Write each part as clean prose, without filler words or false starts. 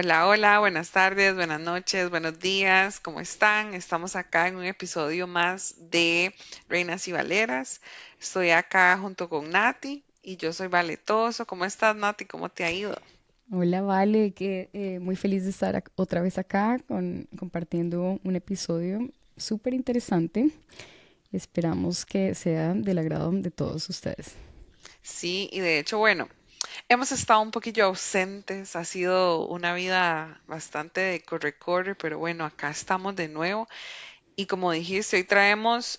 Hola, hola, buenas tardes, buenas noches, buenos días, ¿cómo están? Estamos acá en un episodio más de Reinas y Valeras. Estoy acá junto con Nati y yo soy Valetoso. ¿Cómo estás, Nati? ¿Cómo te ha ido? Hola, Vale, que muy feliz de estar otra vez acá compartiendo un episodio súper interesante. Esperamos que sea del agrado de todos ustedes. Sí, y de hecho, bueno, hemos estado un poquillo ausentes, ha sido una vida bastante de corre-corre, pero bueno, acá estamos de nuevo. Y como dijiste, hoy traemos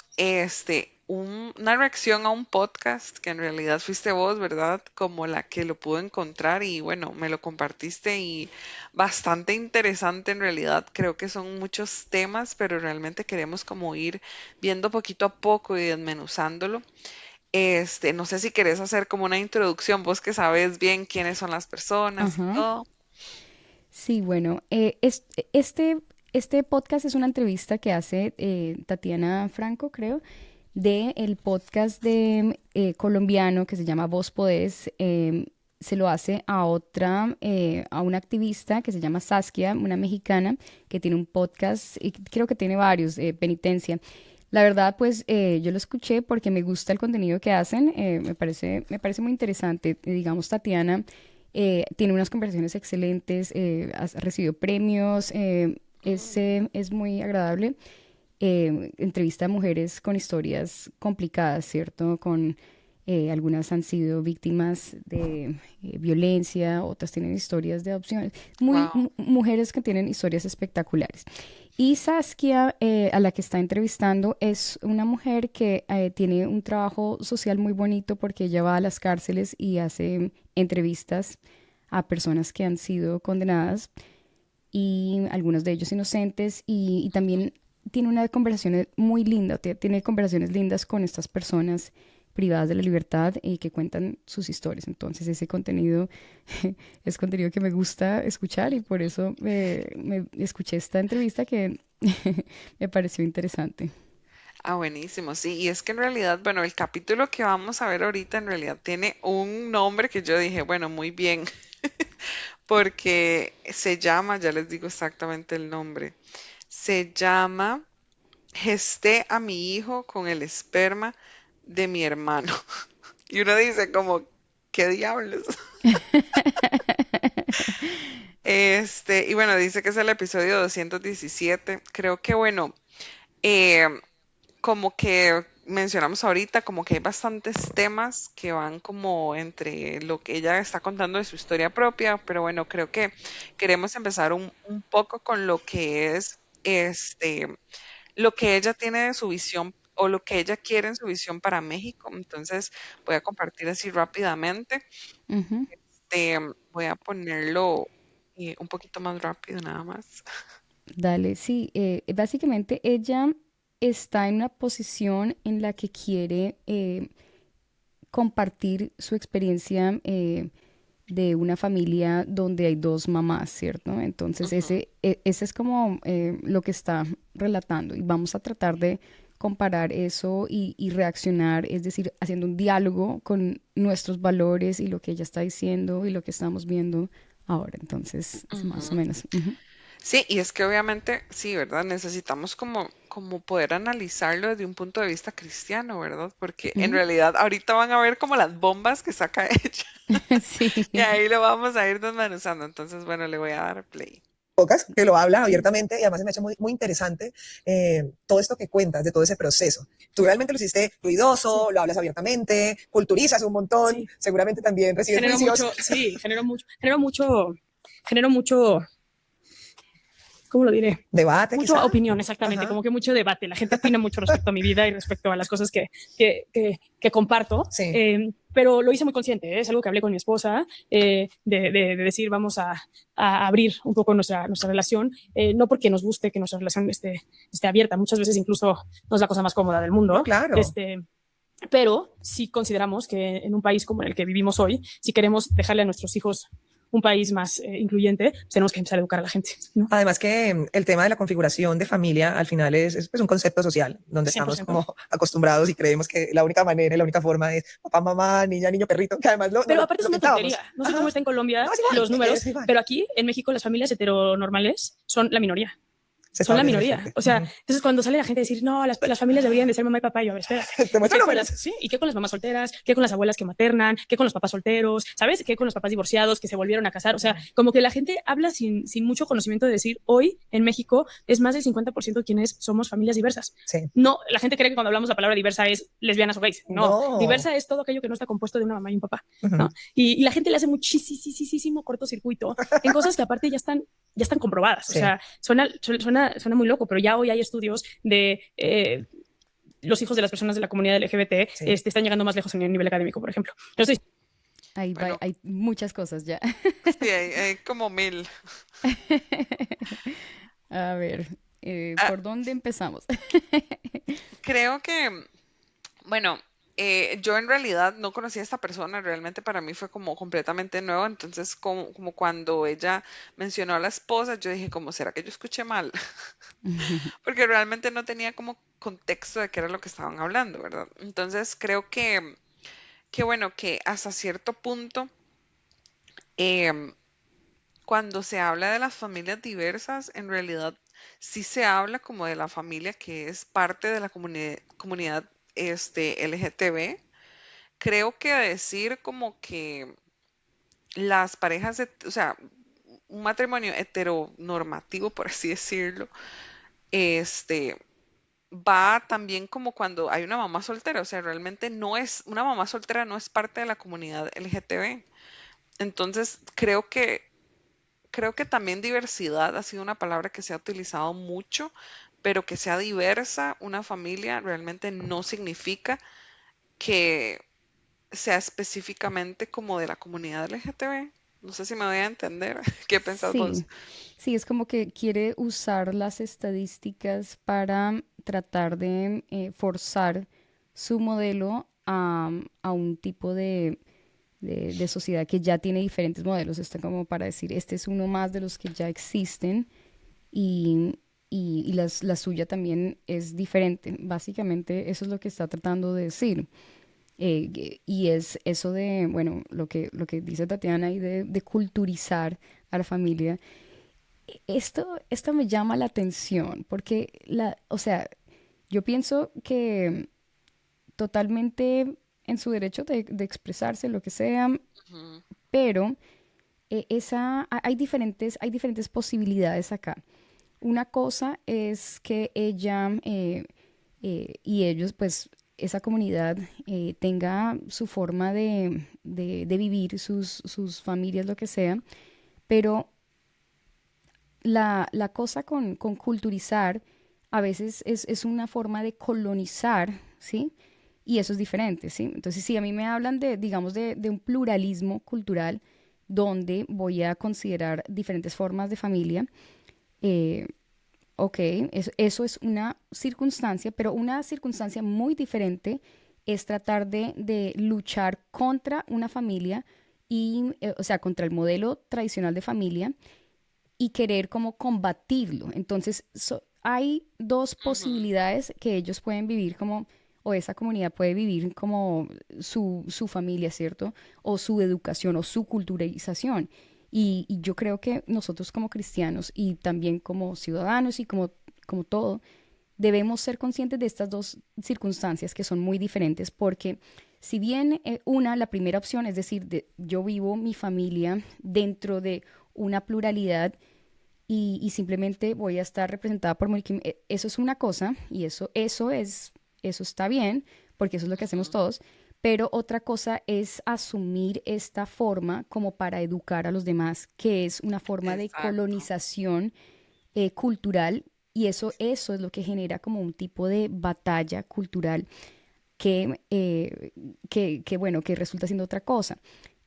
una reacción a un podcast que en realidad fuiste vos, ¿verdad? Como la que lo pudo encontrar y bueno, me lo compartiste y bastante interesante en realidad. Creo que son muchos temas, pero realmente queremos como ir viendo poquito a poco y desmenuzándolo. No sé si querés hacer como una introducción, vos que sabes bien quiénes son las personas y Ajá. todo. Sí, bueno, este podcast es una entrevista que hace Tatiana Franco, creo, de el podcast de colombiano que se llama Vos Podés. Se lo hace a a una activista que se llama Saskia, una mexicana, que tiene un podcast y creo que tiene varios, Penitencia. La verdad, pues yo lo escuché porque me gusta el contenido que hacen, me parece muy interesante. Digamos, Tatiana tiene unas conversaciones excelentes, ha recibido premios, es muy agradable. Entrevista a mujeres con historias complicadas, ¿cierto? Algunas han sido víctimas de violencia, otras tienen historias de adopción, Wow. mujeres que tienen historias espectaculares. Y Saskia, a la que está entrevistando, es una mujer que tiene un trabajo social muy bonito porque ella va a las cárceles y hace entrevistas a personas que han sido condenadas y algunos de ellos inocentes y también tiene una conversación muy linda, tiene conversaciones lindas con estas personas privadas de la libertad y que cuentan sus historias. Entonces ese contenido es contenido que me gusta escuchar y por eso me escuché esta entrevista que me pareció interesante. Ah, buenísimo, sí, y es que en realidad, bueno, el capítulo que vamos a ver ahorita en realidad tiene un nombre que yo dije, bueno, muy bien, porque se llama, ya les digo exactamente el nombre, se llama Gesté a mi hijo con el esperma de mi hermano. Y uno dice como, ¿qué diablos? Y bueno, dice que es el episodio 217. Creo que, bueno, eh, como que mencionamos ahorita, como que hay bastantes temas que van como entre lo que ella está contando de su historia propia, pero bueno, creo que queremos empezar un poco con lo que es lo que ella tiene de su visión o lo que ella quiere en su visión para México. Entonces, voy a compartir así rápidamente. Ujú. Este, Voy a ponerlo un poquito más rápido nada más. Dale, sí, básicamente ella está en una posición en la que quiere compartir su experiencia de una familia donde hay dos mamás, ¿cierto? Entonces Ujú, ese es como lo que está relatando y vamos a tratar de comparar eso y reaccionar, es decir, haciendo un diálogo con nuestros valores y lo que ella está diciendo y lo que estamos viendo ahora. Entonces, es más o ujú. menos. Ujú. Sí, y es que obviamente, sí, ¿verdad? Necesitamos como poder analizarlo desde un punto de vista cristiano, ¿verdad? Porque en Ujú. realidad ahorita van a ver como las bombas que saca ella y Sí. ahí lo vamos a ir desmenuzando. Entonces, bueno, le voy a dar play. Pocas, que lo habla abiertamente y además me ha hecho muy interesante todo esto que cuentas de todo ese proceso. Tú realmente lo hiciste ruidoso, Sí, lo hablas abiertamente, culturizas un montón, sí. seguramente también recibes Genero juicios, mucho, sí, genero mucho, ¿cómo lo diré? debate Mucha quizá. opinión, exactamente, Ajá, como que mucho debate. La gente opina mucho respecto a mi vida y respecto a las cosas que comparto, sí. pero lo hice muy consciente, ¿eh? Es algo que hablé con mi esposa, de decir vamos a abrir un poco nuestra relación, no porque nos guste que nuestra relación esté abierta, muchas veces incluso no es la cosa más cómoda del No, mundo, claro. pero sí consideramos que en un país como el que vivimos hoy, si queremos dejarle a nuestros hijos un país más incluyente, pues tenemos que empezar a educar a la gente, ¿no? Además que el tema de la configuración de familia al final es pues, un concepto social, donde estamos 100%. como acostumbrados y creemos que la única manera y la única forma es papá, mamá, niña, niño, perrito, que además Pero lo, aparte es lo una pintábamos. tontería. No sé Ajá. cómo está en Colombia No, es igual, los números, es igual. pero aquí en México las familias heteronormales son la minoría. Se Son la establece muy minoría. fuerte. O sea, entonces cuando sale la gente a decir, no, las familias deberían de ser mamá y papá, yo, a ver, espérate. Te ¿Y muestro qué, con números. sí? ¿Y qué con las mamás solteras? ¿Qué con las abuelas que maternan? ¿Qué con los papás solteros? ¿Sabes? ¿Qué con los papás divorciados que se volvieron a casar? O sea, como que la gente habla sin mucho conocimiento de decir, hoy en México es más del 50% de quienes somos familias diversas. Sí. No, la gente cree que cuando hablamos la palabra diversa es lesbianas o gays. No, No. diversa es todo aquello que no está compuesto de una mamá y un papá, Ujú. ¿no? Y la gente le hace muchísimo cortocircuito en cosas que aparte ya están comprobadas. Sí. O sea, suena muy loco, pero ya hoy hay estudios de los hijos de las personas de la comunidad LGBT Sí. están llegando más lejos en el nivel académico, por ejemplo. Entonces, Ahí Bueno, hay muchas cosas ya. sí, hay como 1000. A ver, Ah, ¿por dónde empezamos? creo que, bueno, yo en realidad no conocía a esta persona, realmente para mí fue como completamente nuevo, entonces como cuando ella mencionó a la esposa, yo dije, ¿cómo será que yo escuché mal? Porque realmente no tenía como contexto de qué era lo que estaban hablando, ¿verdad? Entonces creo que bueno, que hasta cierto punto, em, cuando se habla de las familias diversas, en realidad sí se habla como de la familia que es parte de la comunidad LGTB. Creo que decir como que las parejas, o sea, un matrimonio heteronormativo, por así decirlo, este, va también como cuando hay una mamá soltera, o sea, realmente una mamá soltera no es parte de la comunidad LGTB. Entonces, creo que también diversidad ha sido una palabra que se ha utilizado mucho, pero que sea diversa una familia realmente no significa que sea específicamente como de la comunidad LGTB. No sé si me voy a entender. ¿Qué pensás vos? Sí, sí, es como que quiere usar las estadísticas para tratar de forzar su modelo a un tipo de sociedad que ya tiene diferentes modelos. Está como para decir, este es uno más de los que ya existen y, la suya también es diferente. Básicamente eso es lo que está tratando de decir. Y es eso de, bueno, lo que dice Tatiana y de culturizar a la familia. Esto me llama la atención porque, o sea, yo pienso que totalmente en su derecho de expresarse, lo que sea, Ujú, pero hay diferentes posibilidades acá. Una cosa es que ella y ellos, pues, esa comunidad tenga su forma de vivir, sus familias, lo que sea, pero la cosa con culturizar a veces es una forma de colonizar, ¿sí? Y eso es diferente, ¿sí? Entonces, si a mí me hablan de, digamos, de un pluralismo cultural donde voy a considerar diferentes formas de familia, eh, ok, eso es una circunstancia, pero una circunstancia muy diferente es tratar de luchar contra una familia y, o sea, contra el modelo tradicional de familia y querer como combatirlo. Entonces, hay dos ujú. posibilidades que ellos pueden vivir como, o esa comunidad puede vivir como su familia, ¿cierto? O su educación o su culturalización. Y yo creo que nosotros como cristianos y también como ciudadanos y como todo, debemos ser conscientes de estas dos circunstancias que son muy diferentes porque si bien la primera opción, es decir, yo vivo mi familia dentro de una pluralidad y simplemente voy a estar representada por eso es una cosa y eso está bien, porque eso es lo que hacemos todos, pero otra cosa es asumir esta forma como para educar a los demás, que es una forma de Exacto. colonización cultural y eso es lo que genera como un tipo de batalla cultural bueno, que resulta siendo otra cosa.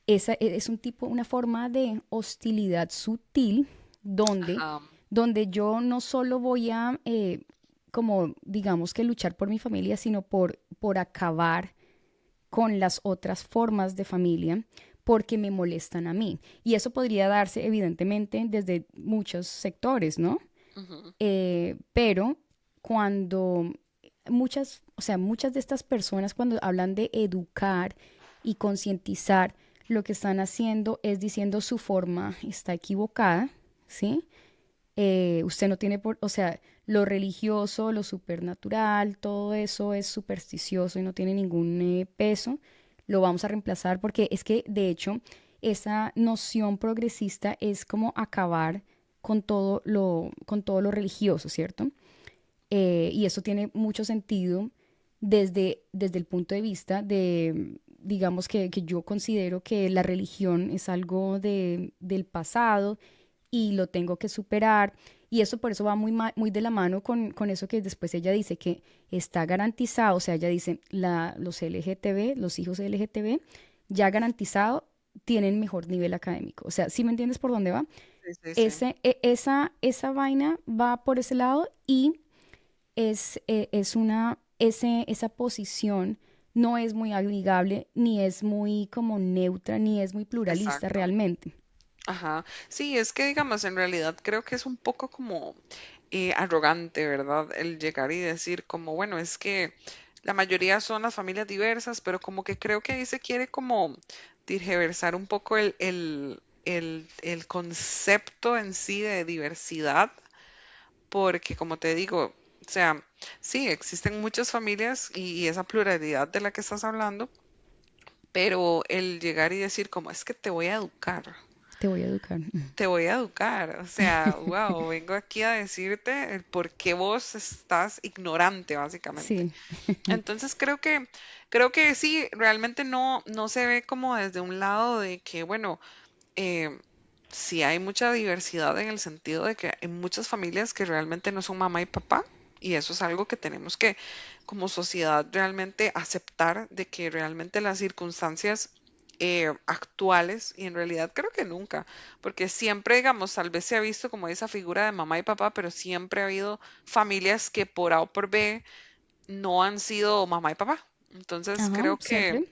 Esa es una forma de hostilidad sutil donde, Ajá. donde yo no solo voy a, como digamos que luchar por mi familia, sino por acabar con las otras formas de familia, porque me molestan a mí. Y eso podría darse evidentemente desde muchos sectores, ¿no? Ujú. Pero cuando muchas, o sea, muchas de estas personas cuando hablan de educar y concientizar, lo que están haciendo es diciendo su forma está equivocada, ¿sí? Usted no tiene por, o sea, lo religioso, lo supernatural, todo eso es supersticioso y no tiene ningún peso. Lo vamos a reemplazar porque es que, de hecho, esa noción progresista es como acabar con todo lo religioso, ¿cierto? Y eso tiene mucho sentido desde el punto de vista de, digamos que yo considero que la religión es algo del pasado y lo tengo que superar. Y eso por eso va muy de la mano con eso que después ella dice que está garantizado, o sea, ella dice, los LGTB, los hijos LGTB, ya garantizado, tienen mejor nivel académico. O sea, ¿sí me entiendes por dónde va? Sí, sí, sí. Esa vaina va por ese lado y esa posición no es muy amigable, ni es muy como neutra, ni es muy pluralista Exacto. realmente. Ajá. Sí, es que digamos, en realidad creo que es un poco como arrogante, ¿verdad? El llegar y decir como, bueno, es que la mayoría son las familias diversas, pero como que creo que ahí se quiere como tergiversar un poco el concepto en sí de diversidad, porque como te digo, o sea, sí, existen muchas familias y esa pluralidad de la que estás hablando, pero el llegar y decir como es que Te voy a educar. te voy a educar, o sea, wow, vengo aquí a decirte el por qué vos estás ignorante, básicamente. Sí, Entonces creo que sí, realmente no se ve como desde un lado de que, bueno, eh, sí hay mucha diversidad en el sentido de que hay muchas familias que realmente no son mamá y papá, y eso es algo que tenemos que, como sociedad, realmente aceptar de que realmente las circunstancias actuales, y en realidad creo que nunca, porque siempre, digamos, tal vez se ha visto como esa figura de mamá y papá, pero siempre ha habido familias que por A o por B no han sido mamá y papá. Entonces ajá, creo que siempre.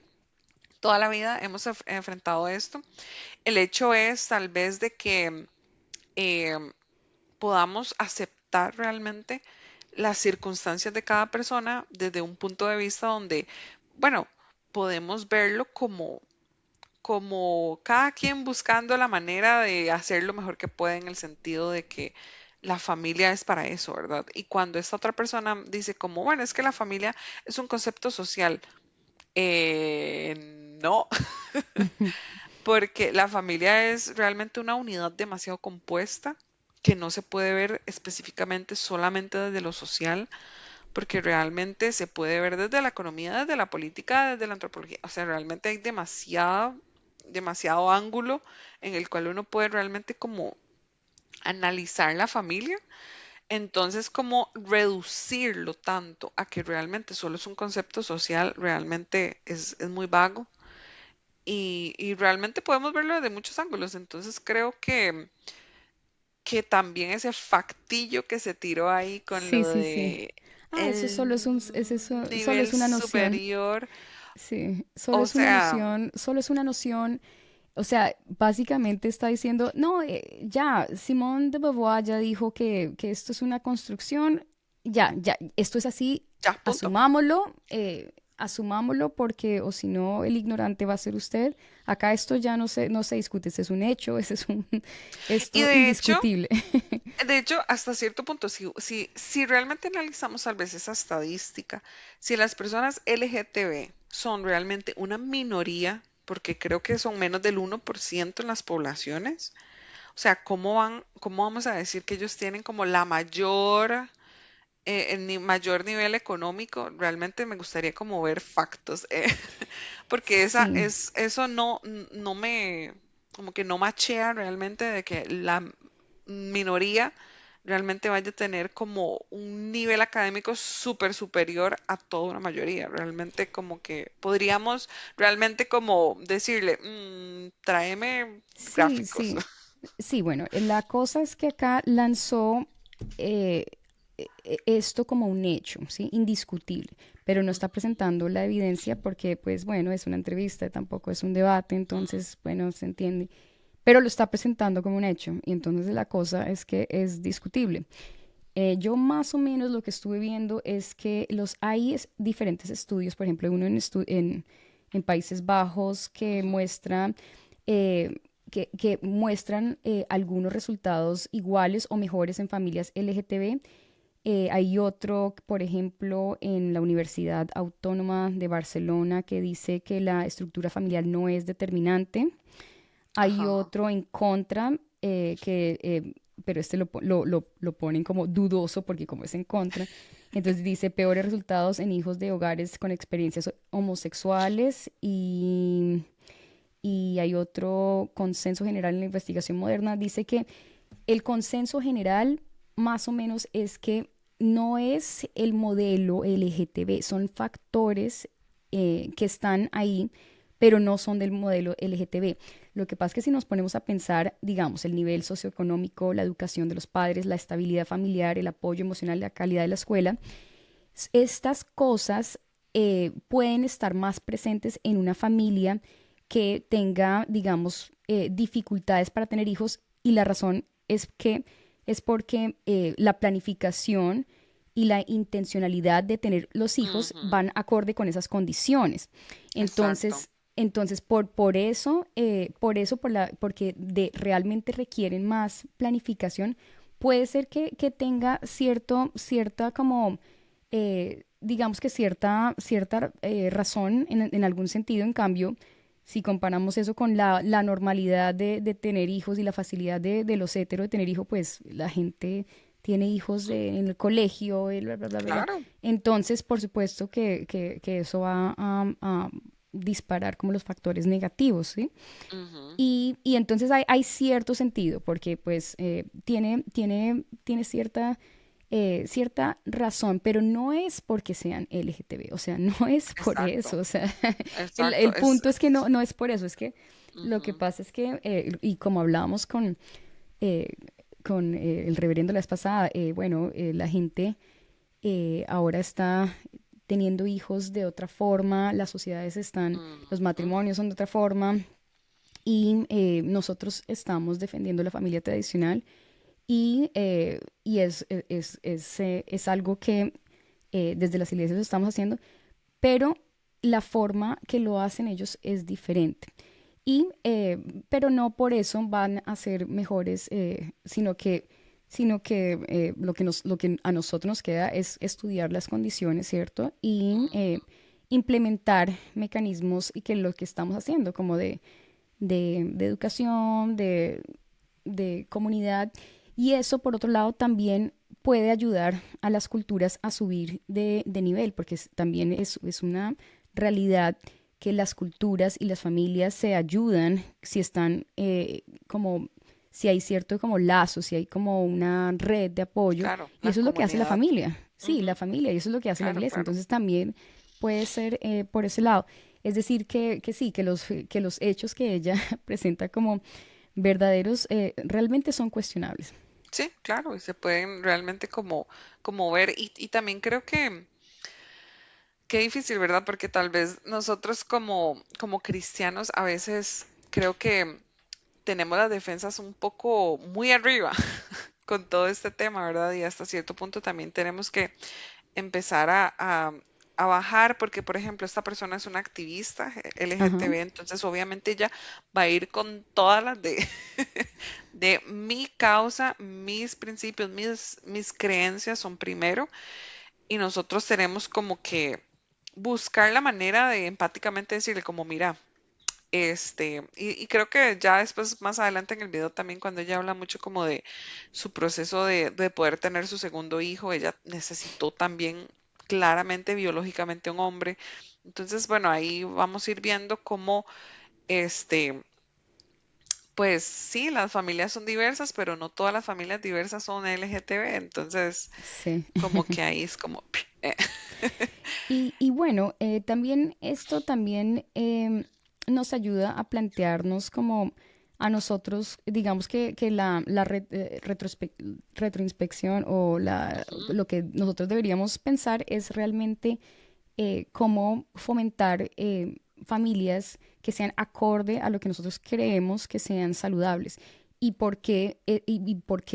toda la vida hemos enfrentado esto. El hecho es tal vez de que eh, podamos aceptar realmente las circunstancias de cada persona desde un punto de vista donde, bueno, podemos verlo como cada quien buscando la manera de hacer lo mejor que puede en el sentido de que la familia es para eso, ¿verdad? Y cuando esta otra persona dice como, bueno, es que la familia es un concepto social, no, porque la familia es realmente una unidad demasiado compuesta que no se puede ver específicamente solamente desde lo social, porque realmente se puede ver desde la economía, desde la política, desde la antropología. O sea, realmente hay demasiado ángulo en el cual uno puede realmente como analizar la familia. Entonces, como reducirlo tanto a que realmente solo es un concepto social, realmente es muy vago. Y realmente podemos verlo desde muchos ángulos. Entonces creo que también ese factillo que se tiró ahí con Sí, lo sí, sí. de Ah, eso solo es el solo nivel es una noción. superior, Sí, o sea, solo es una noción. O sea, básicamente está diciendo, no, ya, Simone de Beauvoir ya dijo que esto es una construcción, ya, esto es así, ya, punto. asumámoslo, asumámoslo porque, o si no, el ignorante va a ser usted. Acá esto ya no se discute, ese es un hecho, ese es Y esto indiscutible. de hecho, hasta cierto punto, si realmente analizamos tal vez esa estadística, si las personas LGTB son realmente una minoría, porque creo que son menos del 1% en las poblaciones, o sea, cómo vamos a decir que ellos tienen como la mayor nivel económico? Realmente me gustaría como ver factos, porque Sí. eso no me, como que no machea realmente de que la minoría realmente vaya a tener como un nivel académico súper superior a toda una mayoría. Realmente como que podríamos realmente como decirle, tráeme Sí, gráficos. sí. Sí, bueno, la cosa es que acá lanzó, esto como un hecho, ¿sí? Indiscutible, pero no está presentando la evidencia porque, pues bueno, es una entrevista, tampoco es un debate, entonces, bueno, se entiende, pero lo está presentando como un hecho y entonces la cosa es que es discutible. Yo más o menos lo que estuve viendo es que diferentes estudios, por ejemplo, uno en Países Bajos que muestra eh, que muestran algunos resultados iguales o mejores en familias LGTB. Hay otro, por ejemplo, en la Universidad Autónoma de Barcelona que dice que la estructura familiar no es determinante. Hay Ajá. otro en contra, pero este lo ponen como dudoso porque como es en contra, entonces dice peores resultados en hijos de hogares con experiencias homosexuales y hay otro consenso general en la investigación moderna, dice que el consenso general más o menos es que no es el modelo LGTB, son factores que están ahí, pero no son del modelo LGTB. Lo que pasa es que si nos ponemos a pensar, digamos, el nivel socioeconómico, la educación de los padres, la estabilidad familiar, el apoyo emocional, la calidad de la escuela, estas cosas pueden estar más presentes en una familia que tenga, digamos, dificultades para tener hijos y la razón es porque la planificación y la intencionalidad de tener los hijos Ujú. van acorde con esas condiciones. Exacto. Entonces por eso, porque realmente requieren más planificación, puede ser que tenga cierta como digamos que cierta razón en algún sentido. En cambio, si comparamos eso con la normalidad de tener hijos y la facilidad de los heteros de tener hijos, pues la gente tiene hijos en el colegio, bla, bla, bla, bla, bla. Claro. Entonces, por supuesto que eso va a disparar como los factores negativos, ¿sí? Ujú. Y entonces hay cierto sentido, porque pues tiene cierta razón, pero no es porque sean LGTB, o sea, no es por Exacto. eso, o sea, Exacto. el punto es que no es por eso, es que lo que Ujú. pasa es que, y como hablábamos eh, con el reverendo la vez pasada, bueno, la gente ahora está teniendo hijos de otra forma, las sociedades los Ujú. matrimonios son de otra forma, y nosotros estamos defendiendo la familia tradicional y es algo que desde las iglesias lo estamos haciendo, pero la forma que lo hacen ellos es diferente. Pero no por eso van a ser mejores, sino que lo que a nosotros nos queda es estudiar las condiciones, ¿cierto? Y implementar mecanismos y que lo que estamos haciendo, como de educación, de comunidad. Y eso, por otro lado, también puede ayudar a las culturas a subir de nivel, porque también es una realidad que las culturas y las familias se ayudan si están como, si hay cierto como lazo, si hay como una red de apoyo, Claro, y la eso es lo que hace la comunidad. familia, sí, la Ujú. familia, y eso es lo que hace la Claro, iglesia, claro. entonces también puede ser por ese lado. Es decir, que sí, que los hechos que ella presenta como verdaderos realmente son cuestionables. Sí, claro, y se pueden realmente como ver. Y también creo que qué difícil, ¿verdad? Porque tal vez nosotros como cristianos a veces creo que tenemos las defensas un poco muy arriba con todo este tema, ¿verdad? Y hasta cierto punto también tenemos que empezar a bajar, porque por ejemplo esta persona es una activista Ajá, LGTB, entonces obviamente ella va a ir con todas las de, de mi causa, mis principios, mis creencias son primero, y nosotros tenemos como que buscar la manera de empáticamente decirle como, mira, y creo que ya después, más adelante en el video también, cuando ella habla mucho como de su proceso de poder tener su segundo hijo, ella necesitó también claramente biológicamente un hombre. Entonces, bueno, ahí vamos a ir viendo cómo, este, pues sí, las familias son diversas, pero no todas las familias diversas son LGTB. Entonces, sí. como que ahí es como, Y bueno, también esto también nos ayuda a plantearnos como a nosotros, digamos que retroinspección o Ujú. lo que nosotros deberíamos pensar es realmente cómo fomentar familias que sean acorde a lo que nosotros creemos que sean saludables. ¿Y por qué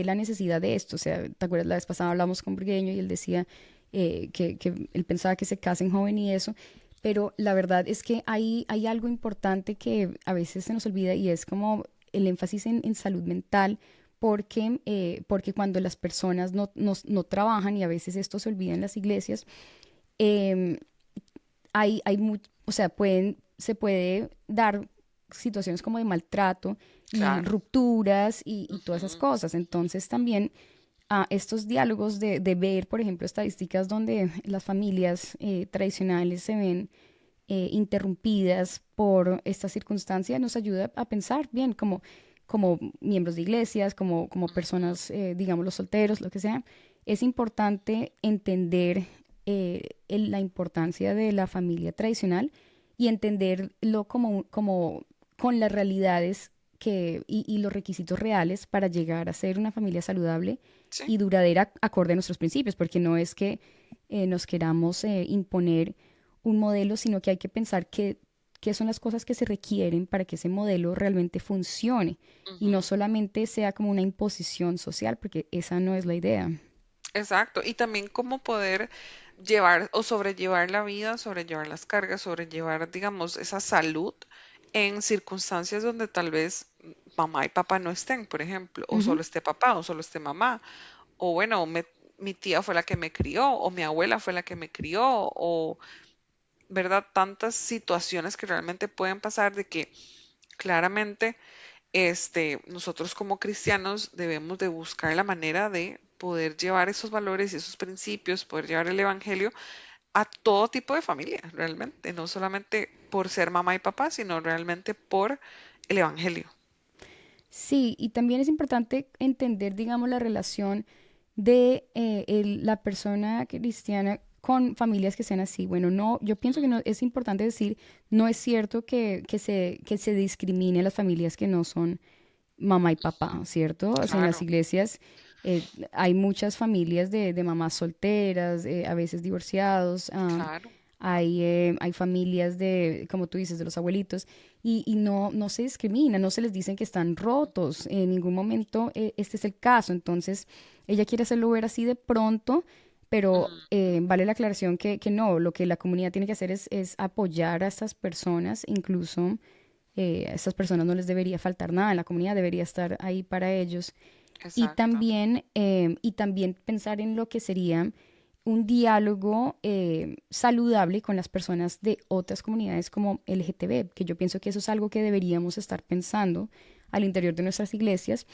la necesidad de esto? O sea, ¿te acuerdas? La vez pasada hablamos con Brigueño y él decía que él pensaba que se casen joven y eso, pero la verdad es que hay algo importante que a veces se nos olvida y es como el énfasis en salud mental, porque cuando las personas no trabajan y a veces esto se olvida en las iglesias, em, o sea, se puede dar situaciones como de maltrato y Claro. rupturas y todas esas Ujú. cosas. Entonces también estos diálogos de ver, por ejemplo, estadísticas donde las familias tradicionales se ven interrumpidas por esta circunstancia nos ayuda a pensar bien como miembros de iglesias, como personas, digamos, los solteros, lo que sea. Es importante entender la importancia de la familia tradicional y entenderlo como con las realidades y los requisitos reales para llegar a ser una familia saludable Sí, y duradera acorde a nuestros principios, porque no es que nos queramos imponer un modelo, sino que hay que pensar qué son las cosas que se requieren para que ese modelo realmente funcione y no ujú. solamente sea como una imposición social, porque esa no es la idea. Exacto. Y también cómo poder llevar o sobrellevar la vida, sobrellevar las cargas, sobrellevar, digamos, esa salud en circunstancias donde tal vez mamá y papá no estén, por ejemplo, o Ujú. solo esté papá, o solo esté mamá, o bueno, mi tía fue la que me crió, o mi abuela fue la que me crió, o, ¿verdad? Tantas situaciones que realmente pueden pasar de que claramente nosotros como cristianos debemos de buscar la manera de poder llevar esos valores y esos principios, poder llevar el evangelio a todo tipo de familia, realmente, no solamente por ser mamá y papá, sino realmente por el evangelio. Sí, y también es importante entender, digamos, la relación de la persona cristiana con familias que sean así. Bueno, no, yo pienso que no es importante decir, no es cierto que se discrimine a las familias que no son mamá y papá, ¿cierto? O sea, en las Claro, iglesias eh, hay muchas familias de mamás solteras, a veces divorciados, claro. hay familias de, como tú dices, de los abuelitos, y no se discrimina, no se les dicen que están rotos, en ningún momento este es el caso. Entonces, ella quiere hacerlo ver así de pronto, pero Ujú. vale la aclaración que no, lo que la comunidad tiene que hacer es apoyar a estas personas, incluso a estas personas no les debería faltar nada, la comunidad debería estar ahí para ellos. Exacto. Y también pensar en lo que sería un diálogo saludable con las personas de otras comunidades como LGTB, que yo pienso que eso es algo que deberíamos estar pensando al interior de nuestras iglesias,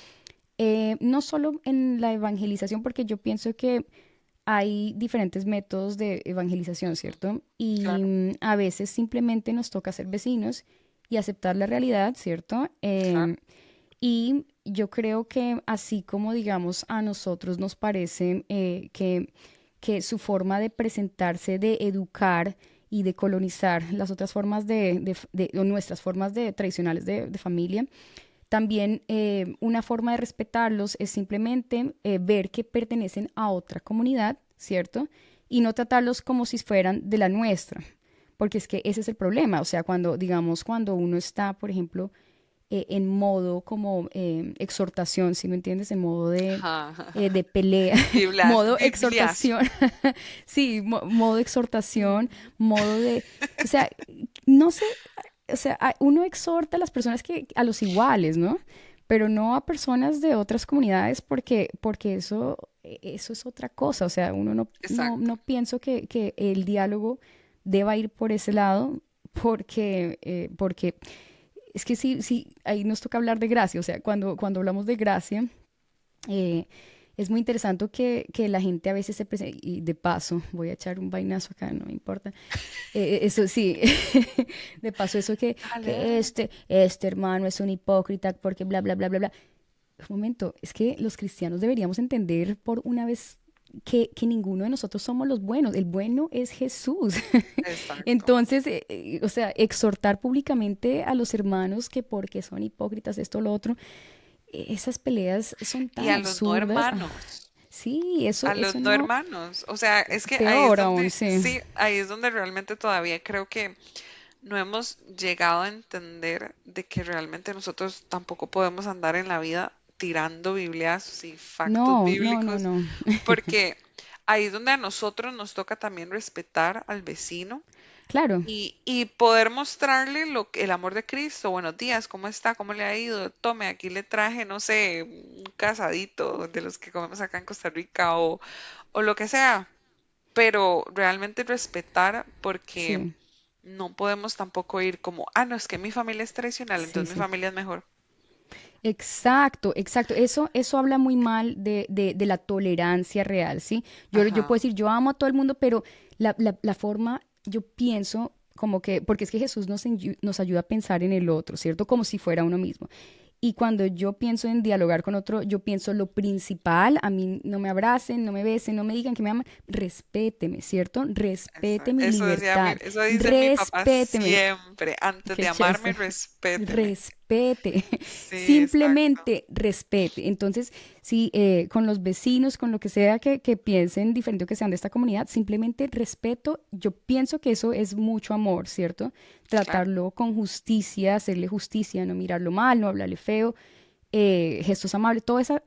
no solo en la evangelización, porque yo pienso que hay diferentes métodos de evangelización, ¿cierto? Y Claro, a veces simplemente nos toca ser vecinos y aceptar la realidad, ¿cierto? claro. Y yo creo que así como, digamos, a nosotros nos parece que su forma de presentarse, de educar y de colonizar las otras formas o nuestras formas tradicionales de familia, también una forma de respetarlos es simplemente ver que pertenecen a otra comunidad, ¿cierto? Y no tratarlos como si fueran de la nuestra, porque es que ese es el problema. O sea, digamos, cuando uno está, por ejemplo, en modo como exhortación, ¿sí me entiendes? En modo Ajá. de pelea, modo Biblias. exhortación, sí, modo exhortación, Ujú. modo o sea, no sé, o sea, uno exhorta a las personas a los iguales, ¿no? Pero no a personas de otras comunidades porque eso es otra cosa, o sea, uno Exacto. no pienso que el diálogo deba ir por ese lado porque es que sí, sí, ahí nos toca hablar de gracia, o sea, cuando hablamos de gracia, eh, es muy interesante que la gente a veces se presenta, y de paso, voy a echar un vainazo acá, no me importa, eso sí, de paso eso Dale, que dale. este hermano es un hipócrita porque bla, bla, bla, bla, bla. Un momento, es que los cristianos deberíamos entender por una vez que ninguno de nosotros somos los buenos. El bueno es Jesús. Exacto. Entonces, o sea, exhortar públicamente a los hermanos que porque son hipócritas, esto, lo otro, esas peleas son Y tan a los no absurdas. Ah, hermanos, sí, a los eso no no, hermanos. O sea, es que ahí es peor aún, donde, sí. sí, ahí es donde realmente todavía creo que no hemos llegado a entender de que realmente nosotros tampoco podemos andar en la vida tirando bibliazos y factos No, no, no, bíblicos, no. porque ahí es donde a nosotros nos toca también respetar al vecino Claro, y poder mostrarle el amor de Cristo. Buenos días, ¿cómo está? ¿Cómo le ha ido? Tome, aquí le traje, no sé, un casadito de los que comemos acá en Costa Rica o lo que sea, pero realmente respetar porque sí, no podemos tampoco ir como, ah, no, es que mi familia es tradicional, sí, entonces mi sí. familia es mejor. Exacto, exacto. Eso habla muy mal de la tolerancia real, ¿sí? Yo puedo Ajá, decir, yo amo a todo el mundo, pero la forma, yo pienso como que, porque es que Jesús nos ayuda a pensar en el otro, ¿cierto? Como si fuera uno mismo. Y cuando yo pienso en dialogar con otro, yo pienso lo principal, a mí no me abracen, no me besen, no me digan que me aman, respéteme, ¿cierto? Respete mi libertad, eso dice mi papá respéteme. siempre, antes de Qué amarme, chévere. respéteme. Respete, Sí, exacto. simplemente respete. Entonces, si con los vecinos, con lo que sea que piensen diferente o que sean de esta comunidad, simplemente respeto. Yo pienso que eso es mucho amor, ¿cierto? Claro. Tratarlo con justicia, hacerle justicia, no mirarlo mal, no hablarle feo, gestos amables, todo eso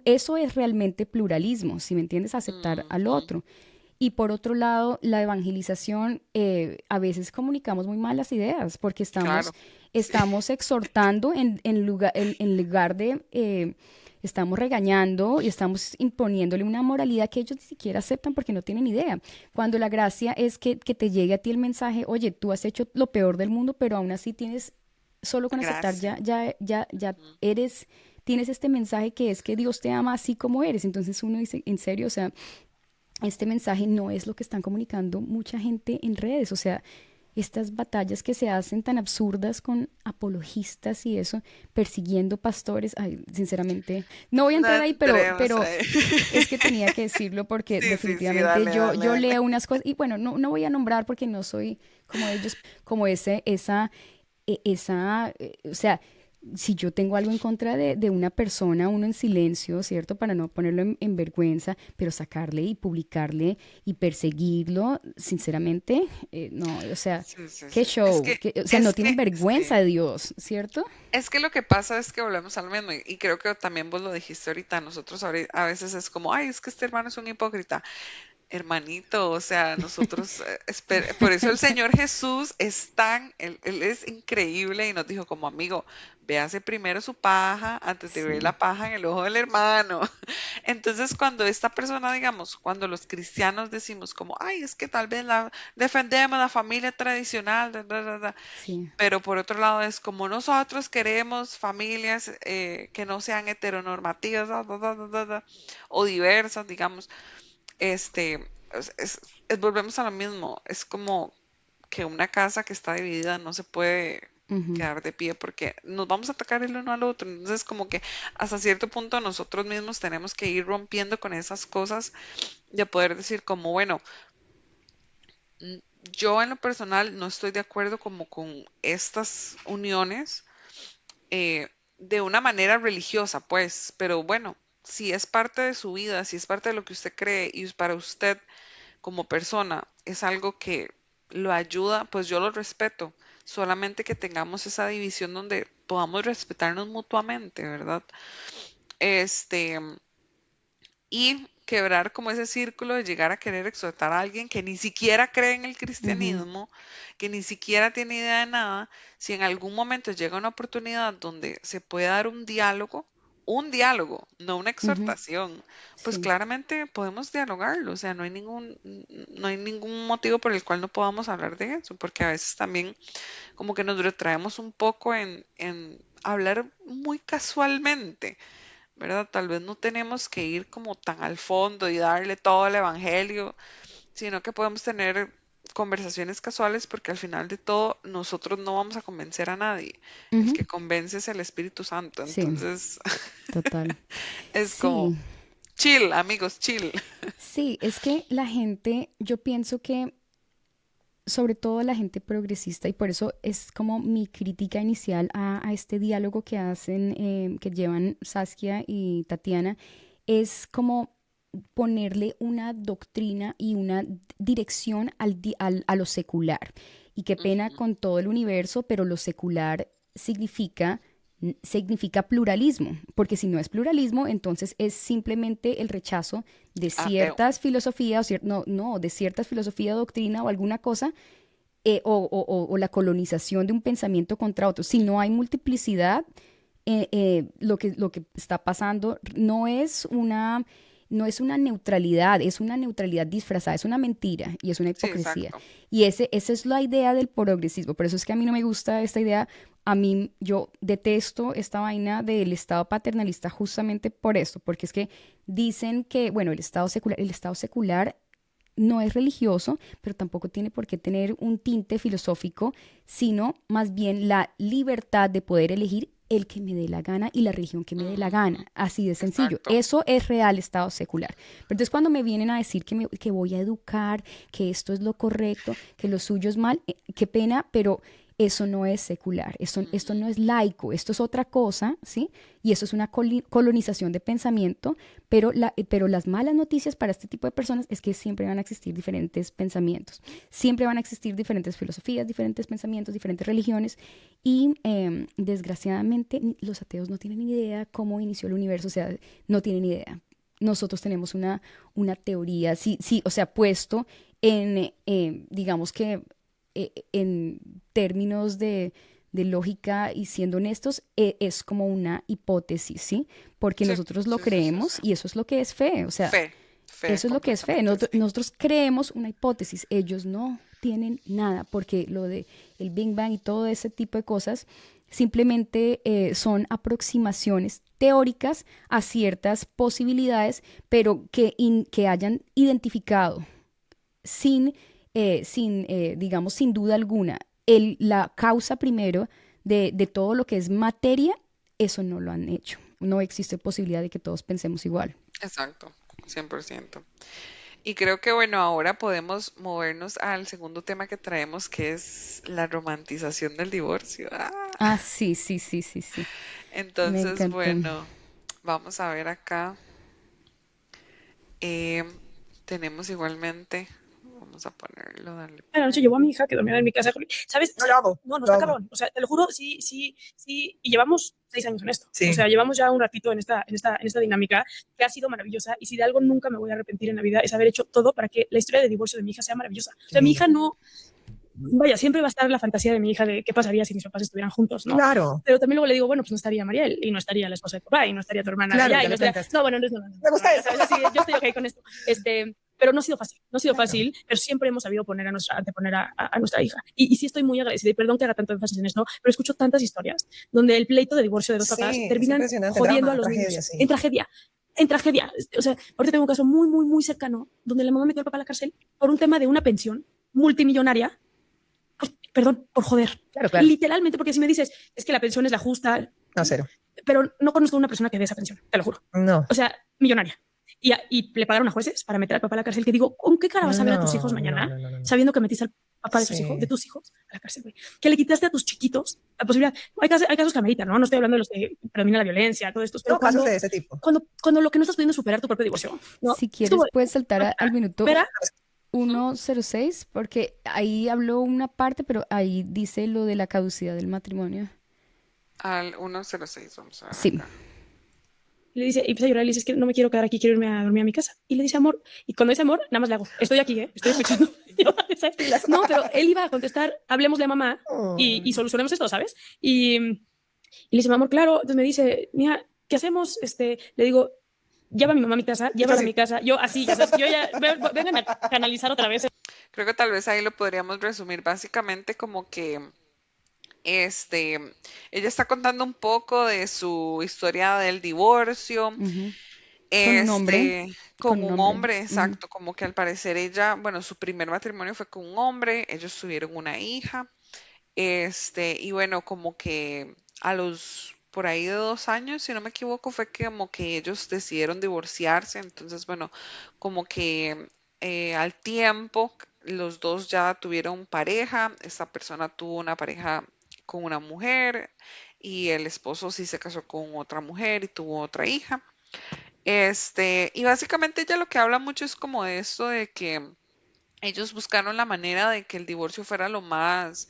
eso es realmente pluralismo, si me entiendes, aceptar al Ujú, otro. Y por otro lado, la evangelización, a veces comunicamos muy mal las ideas porque claro. Sí, estamos exhortando en lugar de, estamos regañando y estamos imponiéndole una moralidad que ellos ni siquiera aceptan porque no tienen idea. Cuando la gracia es que te llegue a ti el mensaje, oye, tú has hecho lo peor del mundo, pero aún así tienes, solo con aceptar gracias. ya Ujú. eres, tienes este mensaje que es que Dios te ama así como eres. Entonces uno dice, en serio, o sea, este mensaje no es lo que están comunicando mucha gente en redes. O sea, estas batallas que se hacen tan absurdas con apologistas y eso, persiguiendo pastores, ay, sinceramente, no voy a No entrar ahí, entremos pero ahí. es que tenía que decirlo porque Sí, sí, sí, definitivamente dale, dale, yo dale. leo unas cosas, y bueno, no voy a nombrar porque no soy como ellos, como o sea, si yo tengo algo en contra de una persona, uno en silencio, ¿cierto? Para no ponerlo en vergüenza, pero sacarle y publicarle y perseguirlo, sinceramente, no, o sea, Sí, sí, qué sí. show, o sea, no tienen vergüenza Sí. de Dios, ¿cierto? Es que lo que pasa es que volvemos al mismo, y creo que también vos lo dijiste ahorita, nosotros a veces es como, ay, es que este hermano es un hipócrita. Hermanito, o sea, nosotros, por eso el Señor Jesús es él es increíble y nos dijo como amigo, véase primero su paja antes de ver Sí. la paja en el ojo del hermano. Entonces, cuando esta persona, digamos, cuando los cristianos decimos como, ay, es que tal vez defendemos la familia tradicional, Sí. pero por otro lado es como nosotros queremos familias que no sean heteronormativas, o diversas, digamos. Este, volvemos a lo mismo, es como que una casa que está dividida no se puede Ujú, quedar de pie porque nos vamos a atacar el uno al otro. Entonces, como que hasta cierto punto nosotros mismos tenemos que ir rompiendo con esas cosas de poder decir como, bueno, mm, yo en lo personal no estoy de acuerdo como con estas uniones de una manera religiosa, pues, pero bueno, si es parte de su vida, si es parte de lo que usted cree y para usted como persona es algo que lo ayuda, pues yo lo respeto. Solamente que tengamos esa división donde podamos respetarnos mutuamente, ¿verdad? Este, y quebrar como ese círculo de llegar a querer exhortar a alguien que ni siquiera cree en el ujú, cristianismo, que ni siquiera tiene idea de nada, si en algún momento llega una oportunidad donde se puede dar un diálogo, no una ujú, exhortación, pues sí. claramente podemos dialogarlo, o sea, no hay ningún motivo por el cual no podamos hablar de eso, porque a veces también como que nos retraemos un poco en hablar muy casualmente, ¿verdad? Tal vez no tenemos que ir como tan al fondo y darle todo el evangelio, sino que podemos tener conversaciones casuales porque al final de todo nosotros no vamos a convencer a nadie. El Ujú. que convence es el Espíritu Santo. Sí, Entonces total. es como, Sí, chill, amigos, chill. sí, es que la gente, yo pienso que sobre todo la gente progresista, y por eso es como mi crítica inicial a este diálogo que hacen, que llevan Saskia y Tatiana, es como ponerle una doctrina y una dirección a lo secular. Y qué pena Ujú, con todo el universo, pero lo secular significa pluralismo, porque si no es pluralismo, entonces es simplemente el rechazo de ateo. ciertas filosofías, no, de ciertas filosofías, doctrina o alguna cosa, o la colonización de un pensamiento contra otro. Si no hay multiplicidad, lo que está pasando no es una neutralidad, es una neutralidad disfrazada, es una mentira y es una Sí, hipocresía. exacto. Y esa es la idea del progresismo. Por eso es que a mí no me gusta esta idea. A mí, yo detesto esta vaina del Estado paternalista justamente por esto, porque es que dicen que, bueno, el Estado secular no es religioso, pero tampoco tiene por qué tener un tinte filosófico, sino más bien la libertad de poder elegir el que me dé la gana y la religión que me dé la Ujú, gana. Así de sencillo. exacto. Eso es real Estado secular. Pero entonces cuando me vienen a decir que voy a educar, que esto es lo correcto, que lo suyo es mal, qué pena, pero eso no es secular, esto Ujú, no es laico, esto es otra cosa, ¿sí? Y eso es una colonización de pensamiento, pero las malas noticias para este tipo de personas es que siempre van a existir diferentes pensamientos, siempre van a existir diferentes filosofías, diferentes pensamientos, diferentes religiones y desgraciadamente los ateos no tienen ni idea cómo inició el universo, o sea, no tienen ni idea. Nosotros tenemos una teoría, sí, sí, o sea, puesto digamos que en términos de lógica y siendo honestos, es como una hipótesis, ¿sí? Porque sí, nosotros lo sí, sí, sí, sí. creemos y eso es lo que es fe, o sea, Fe, fe, eso es lo que es fe. completamente Nosotros, sí. nosotros creemos una hipótesis, ellos no tienen nada, porque lo de el Big Bang y todo ese tipo de cosas simplemente son aproximaciones teóricas a ciertas posibilidades, pero que hayan identificado digamos, sin duda alguna, la causa primero de todo lo que es materia, eso no lo han hecho. No existe posibilidad de que todos pensemos igual. Exacto, 100%. Y creo que bueno, ahora podemos movernos al segundo tema que traemos, que es la romantización del divorcio. Ah, sí, sí, sí, sí, sí. Me Entonces, encantó. bueno, vamos a ver acá. Eh, tenemos igualmente, vamos a ponerlo, darle La noche play. llevó a mi hija que dormía en mi casa. ¿Sabes? O No, sea, lo amo, no, no lo está amo. cabrón. O sea, te lo juro, sí, sí, sí. Y llevamos 6 años en esto. O Sí, sea, llevamos ya un ratito en esta dinámica que ha sido maravillosa. Y si de algo nunca me voy a arrepentir en la vida es haber hecho todo para que la historia de divorcio de mi hija sea maravillosa. O qué sea, mi lindo. hija no, vaya, siempre va a estar la fantasía de mi hija de qué pasaría si mis papás estuvieran juntos, ¿no? Claro, Pero también luego le digo, bueno, pues no estaría Mariel, y no estaría la esposa de tu papá, y no estaría tu hermana claro, allá, y ya no me estaría, cuentas. no, bueno, no, no, no, Me no, gusta ya eso. sabes, así, yo estoy ok con esto, pero no ha sido fácil, no ha sido Claro. fácil, pero siempre hemos sabido anteponer a nuestra hija. Y sí estoy muy agradecida, y perdón que haga tanto énfasis en esto, pero escucho tantas historias donde el pleito de divorcio de dos papás Sí, es terminan impresionante. jodiendo a Drama, los tragedia, niños, sí. en tragedia. O sea, ahorita tengo un caso muy, muy, muy cercano donde la mamá metió al papá a la cárcel por un tema de una pensión multimillonaria, pues, perdón, por joder. Claro, claro. Literalmente, porque si me dices, es que la pensión es la justa, No, cero. pero no conozco a una persona que dé esa pensión, te lo juro. No, O sea, millonaria. Y le pagaron a jueces para meter al papá a la cárcel, que digo, ¿con qué cara vas a ver a tus hijos no, no, mañana no, no, no, no. sabiendo que metiste al papá de Sí. tus hijos a la cárcel, güey? Que le quitaste a tus chiquitos la posibilidad. Hay casos que ameritan, ¿no? No estoy hablando de los que predomina la violencia, todo esto, pero No, casos cuando, de ese tipo. cuando, cuando lo que no estás pudiendo es superar tu propio divorcio, ¿no? Si Es como, quieres, puedes saltar al minuto espera, 106 porque ahí habló una parte, pero ahí dice lo de la caducidad del matrimonio. Al 106 vamos a ver Sí. acá. y le dice, y empieza a llorar, y le dice, es que no me quiero quedar aquí, quiero irme a dormir a mi casa. Y le dice, amor, y cuando dice amor, nada más le hago, estoy aquí, estoy escuchando. ¿Sabes? Pilas. No, pero él iba a contestar, hablemosle a mamá y Mm. solucionemos esto, ¿sabes? Y le dice, mi amor, claro, entonces me dice, mira, ¿qué hacemos? Le digo, lleva a mi mamá a mi casa, Y tú llévala a así. mi casa, yo así, ya sabes, yo ya, vengan a canalizar otra vez. Creo que tal vez ahí lo podríamos resumir básicamente como que este, ella está contando un poco de su historia del divorcio Ujú. Con un hombre, Con con un un hombre. hombre, Ujú, exacto, como que al parecer ella, bueno, su primer matrimonio fue con un hombre, ellos tuvieron una hija, y bueno, como que a los por ahí de 2 años, si no me equivoco, fue que como que ellos decidieron divorciarse, entonces bueno, como que al tiempo los dos ya tuvieron pareja, esta persona tuvo una pareja con una mujer y el esposo sí se casó con otra mujer y tuvo otra hija. Y básicamente ella lo que habla mucho es como de esto de que ellos buscaron la manera de que el divorcio fuera lo más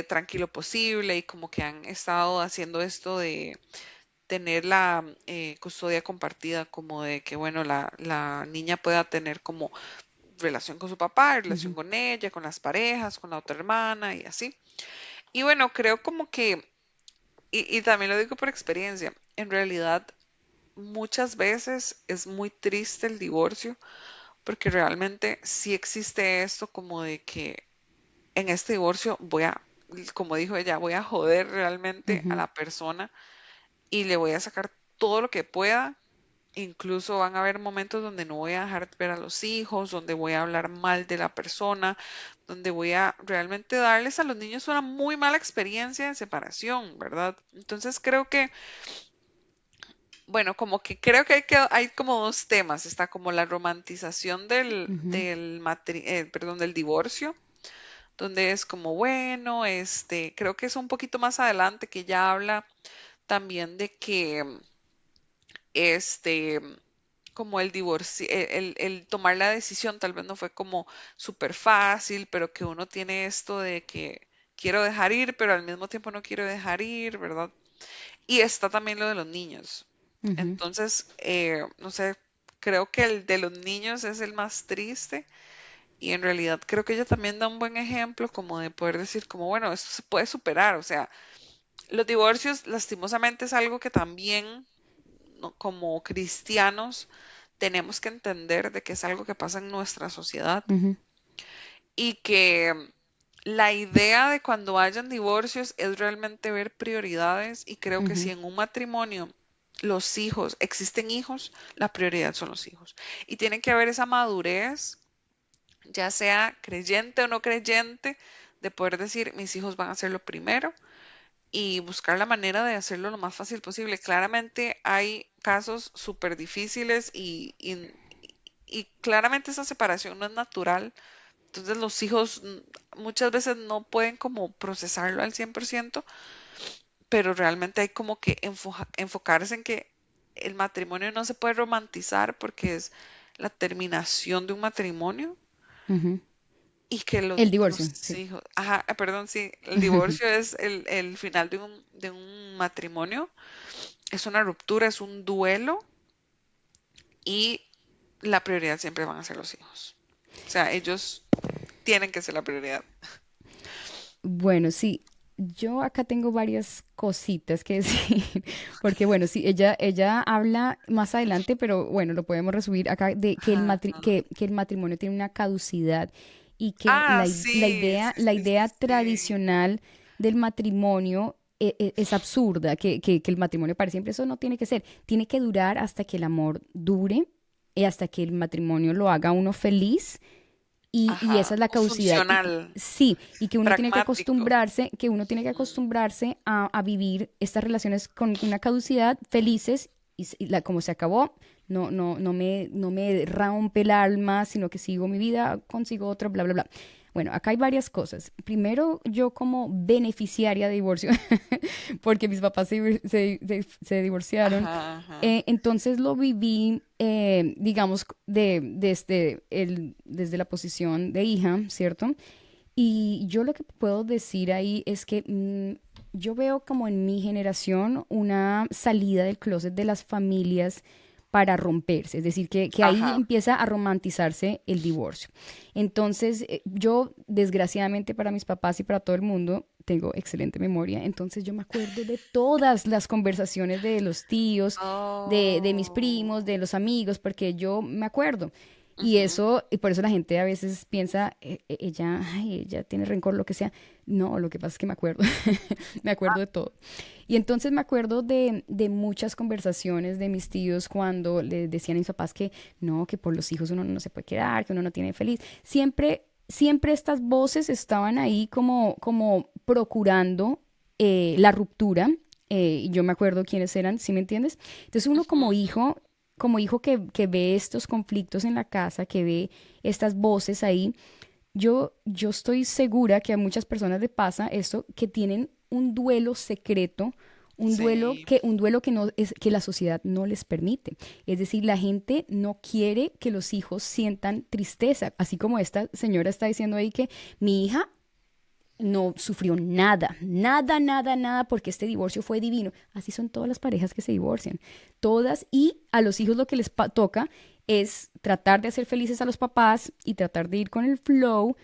tranquilo posible y como que han estado haciendo esto de tener la custodia compartida, como de que, bueno, la niña pueda tener como relación con su papá, relación ujú, con ella, con las parejas, con la otra hermana y así. Y bueno, creo como que, y también lo digo por experiencia, en realidad muchas veces es muy triste el divorcio porque realmente sí existe esto como de que en este divorcio voy a, como dijo ella, voy a joder realmente a ujú. la persona y le voy a sacar todo lo que pueda. Incluso van a haber momentos donde no voy a dejar ver a los hijos, donde voy a hablar mal de la persona, donde voy a realmente darles a los niños una muy mala experiencia de separación, ¿verdad? Entonces creo que, bueno, como que creo que hay como dos temas. Está como la romantización Ujú, perdón, del divorcio donde es como, bueno, creo que es un poquito más adelante que ya habla también de que, este, como el divorcio, el tomar la decisión tal vez no fue como súper fácil, pero que uno tiene esto de que quiero dejar ir, pero al mismo tiempo no quiero dejar ir, ¿verdad? Y está también lo de los niños. ujú. Entonces, no sé, creo que el de los niños es el más triste. Y en realidad creo que ella también da un buen ejemplo como de poder decir como, bueno, esto se puede superar. O sea, los divorcios lastimosamente es algo que también como cristianos tenemos que entender de que es algo que pasa en nuestra sociedad Ujú, y que la idea de cuando hayan divorcios es realmente ver prioridades y creo que si ujú, en un matrimonio los hijos, existen hijos, la prioridad son los hijos. Y tiene que haber esa madurez ya sea creyente o no creyente, de poder decir, mis hijos van a ser lo primero y buscar la manera de hacerlo lo más fácil posible. Claramente hay casos súper difíciles y claramente esa separación no es natural. Entonces los hijos muchas veces no pueden como procesarlo al 100%, pero realmente hay como que enfocarse en que el matrimonio no se puede romantizar porque es la terminación de un matrimonio ujú. y que El divorcio, los sí. hijos, ajá, perdón, sí, el divorcio es el final de un matrimonio, es una ruptura, es un duelo y la prioridad siempre van a ser los hijos. O sea, ellos tienen que ser la prioridad. Bueno, sí, yo acá tengo varias cositas que decir, porque bueno, sí, ella habla más adelante, pero bueno, lo podemos resumir acá de que Ajá. que el matrimonio tiene una caducidad y que Ah, sí, sí, la sí, sí, idea sí. tradicional del matrimonio es absurda, que el matrimonio para siempre, eso no tiene que ser, tiene que durar hasta que el amor dure y hasta que el matrimonio lo haga a uno feliz y esa Ajá. es la caducidad. Funcional, Sí, y pragmático. que uno tiene que acostumbrarse a vivir estas relaciones con una caducidad felices como se acabó, no me rompe el alma, sino que sigo mi vida, consigo otro, bla, bla, bla. Bueno, acá hay varias cosas. Primero, yo como beneficiaria de divorcio, porque mis papás se divorciaron, Ajá, ajá. entonces lo viví, digamos, desde la posición de hija, ¿cierto? Y yo lo que puedo decir ahí es que yo veo como en mi generación una salida del closet de las familias para romperse, es decir, que ahí Ajá. empieza a romantizarse el divorcio. Entonces, yo, desgraciadamente para mis papás y para todo el mundo, tengo excelente memoria, entonces yo me acuerdo de todas las conversaciones de los tíos, de mis Oh. primos, de los amigos, porque yo me acuerdo. Y ujú, eso, y por eso la gente a veces piensa, ella, ay, ella tiene rencor, lo que sea. No, lo que pasa es que me acuerdo, me acuerdo de todo. Y entonces me acuerdo de muchas conversaciones de mis tíos cuando le decían a mis papás que no, que por los hijos uno no se puede quedar, que uno no tiene feliz. Siempre estas voces estaban ahí como procurando la ruptura. Y yo me acuerdo quiénes eran, ¿sí me entiendes? Entonces uno ujú. como hijo que ve estos conflictos en la casa, que ve estas voces ahí, yo estoy segura que a muchas personas le pasa esto, que tienen un duelo secreto, Sí, un duelo que no es que la sociedad no les permite. Es decir, la gente no quiere que los hijos sientan tristeza, así como esta señora está diciendo ahí que mi hija no sufrió nada, nada, nada, nada, porque este divorcio fue divino. Así son todas las parejas que se divorcian. Todas, y a los hijos lo que les toca es tratar de hacer felices a los papás y tratar de ir con el flow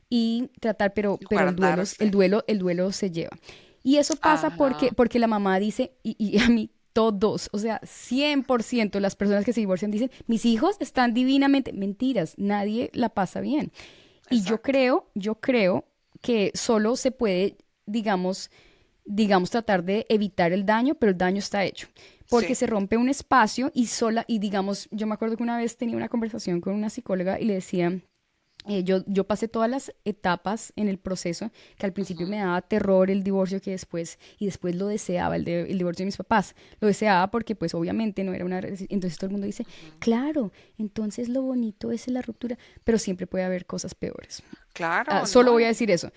y tratar, y pero guardarse. el duelo se lleva. Y eso pasa Ajá, porque la mamá dice, y a mí todos, o sea, 100% las personas que se divorcian dicen, mis hijos están divinamente, mentiras, nadie la pasa bien. Y exacto. yo creo que solo se puede, digamos, tratar de evitar el daño, pero el daño está hecho. Porque Sí. se rompe un espacio y digamos, yo me acuerdo que una vez tenía una conversación con una psicóloga y le decía, yo pasé todas las etapas en el proceso, que al principio Ujú, me daba terror el divorcio, y después lo deseaba, el divorcio de mis papás. Lo deseaba porque pues obviamente no era una... Entonces todo el mundo dice, ujú. claro, entonces lo bonito es la ruptura, pero siempre puede haber cosas peores. Claro, Solo no. voy a decir eso.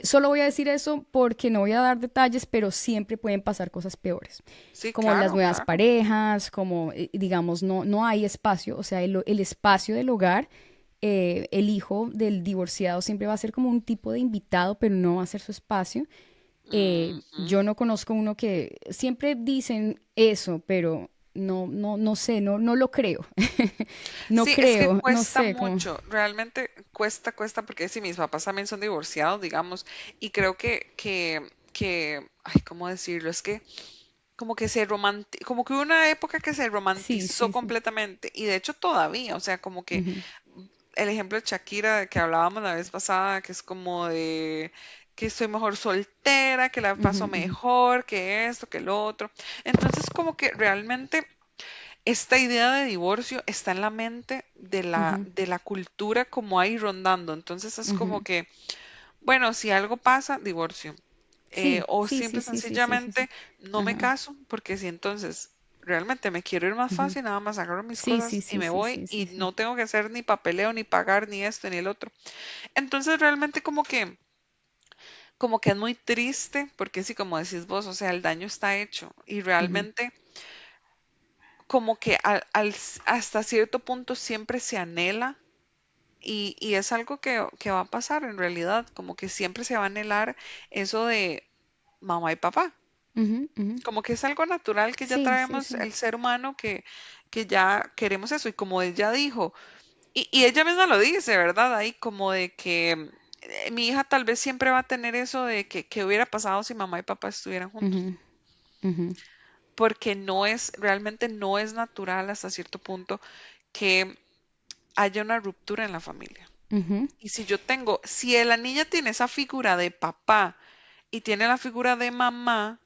Solo voy a decir eso porque no voy a dar detalles, pero siempre pueden pasar cosas peores. Sí, Como las claro, nuevas claro. parejas, como digamos, no hay espacio, o sea, el espacio del hogar, el hijo del divorciado siempre va a ser como un tipo de invitado, pero no va a ser su espacio. Ujú. Yo no conozco uno que siempre dicen eso, pero no sé, no lo creo. No Sí, es que creo, no cuesta sé, como... mucho, realmente cuesta, porque si mis papás también son divorciados, digamos, y creo ay, ¿cómo decirlo? Es que como que como que hubo una época que se Sí, romantizó sí, sí. completamente, y de hecho todavía, o sea, como que Ujú, el ejemplo de Shakira que hablábamos la vez pasada, que es como de que estoy mejor soltera, que la ujú, paso ujú. mejor, que esto, que lo otro. Entonces, como que realmente esta idea de divorcio está en la mente Ujú, de la cultura como ahí rondando. Entonces es como ujú. que, bueno, si algo pasa, divorcio. Sí, O sí, simple sí, y sí, sí, sí, sí, sí. sencillamente no me Ajá. caso, porque si entonces realmente me quiero ir más Ujú. fácil, nada más agarro mis Sí, sí, cosas y sí, me sí, voy sí, y sí, sí. no tengo que hacer ni papeleo, ni pagar, ni esto, ni el otro. Entonces realmente como que es muy triste, porque sí, como decís vos, o sea, el daño está hecho y Ujú, realmente como que hasta cierto punto siempre se anhela y es algo que va a pasar en realidad, como que siempre se va a anhelar eso de mamá y papá, ujú, ujú. como que es algo natural que ya Sí, sí, traemos sí. el ser humano que ya queremos eso y como ella dijo, y ella misma lo dice, ¿verdad? Ahí como de que mi hija tal vez siempre va a tener eso de que hubiera pasado si mamá y papá estuvieran juntos. Ujú, ujú, Porque realmente no es natural hasta cierto punto que haya una ruptura en la familia. ujú, Y si la niña tiene esa figura de papá y tiene la figura de mamá,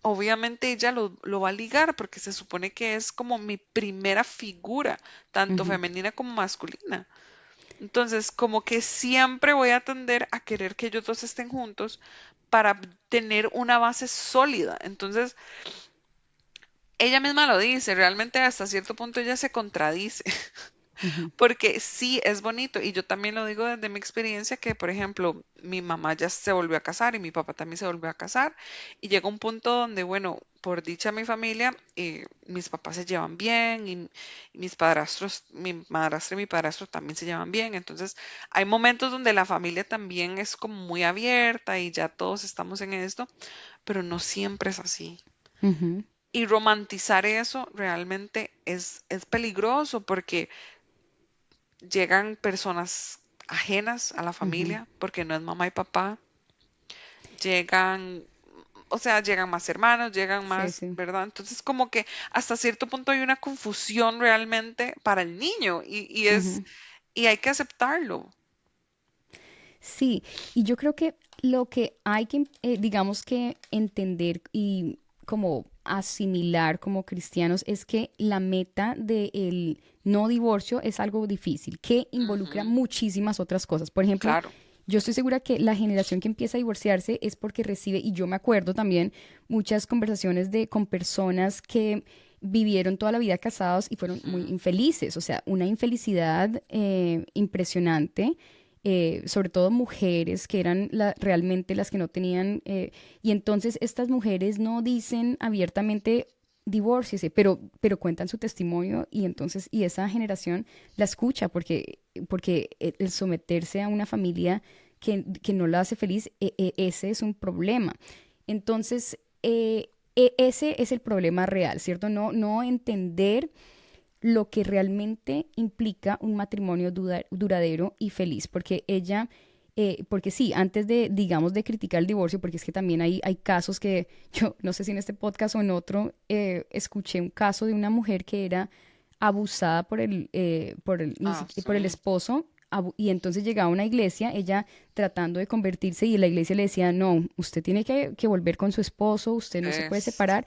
obviamente ella lo va a ligar porque se supone que es como mi primera figura, tanto ujú, femenina como masculina. Entonces, como que siempre voy a tender a querer que ellos dos estén juntos para tener una base sólida. Entonces, ella misma lo dice, realmente hasta cierto punto ella se contradice. ujú, Porque sí es bonito y yo también lo digo desde mi experiencia que, por ejemplo, mi mamá ya se volvió a casar y mi papá también se volvió a casar y llega un punto donde, bueno, por dicha mi familia, mis papás se llevan bien y mis padrastros, mi madrastra y mi padrastro también se llevan bien. Entonces, hay momentos donde la familia también es como muy abierta y ya todos estamos en esto, pero no siempre es así. ujú, Y romantizar eso realmente es peligroso porque llegan personas ajenas a la ujú. familia, porque no es mamá y papá, llegan o sea, llegan más hermanos, llegan Sí, más, sí. ¿verdad? Entonces, como que hasta cierto punto hay una confusión realmente para el niño Ujú. y hay que aceptarlo. Sí, y yo creo que lo que hay que, digamos que entender y como asimilar como cristianos es que la meta del no divorcio es algo difícil, que involucra Ujú, muchísimas otras cosas. Por ejemplo, claro. yo estoy segura que la generación que empieza a divorciarse es porque recibe, y yo me acuerdo también, muchas conversaciones con personas que vivieron toda la vida casados y fueron muy Ujú, infelices, o sea, una infelicidad impresionante, sobre todo mujeres que eran realmente las que no tenían, y entonces estas mujeres no dicen abiertamente divórciese, pero cuentan su testimonio y entonces, y esa generación la escucha porque el someterse a una familia que no la hace feliz, ese es un problema. Entonces, ese es el problema real, ¿cierto? No entender lo que realmente implica un matrimonio duradero y feliz, porque ella, porque sí, antes de, digamos, de criticar el divorcio, porque es que también hay casos que yo no sé si en este podcast o en otro, escuché un caso de una mujer que era abusada ah, por el sí, esposo. Y entonces llegaba a una iglesia, ella tratando de convertirse y la iglesia le decía, no, usted tiene que volver con su esposo, usted no se puede es separar.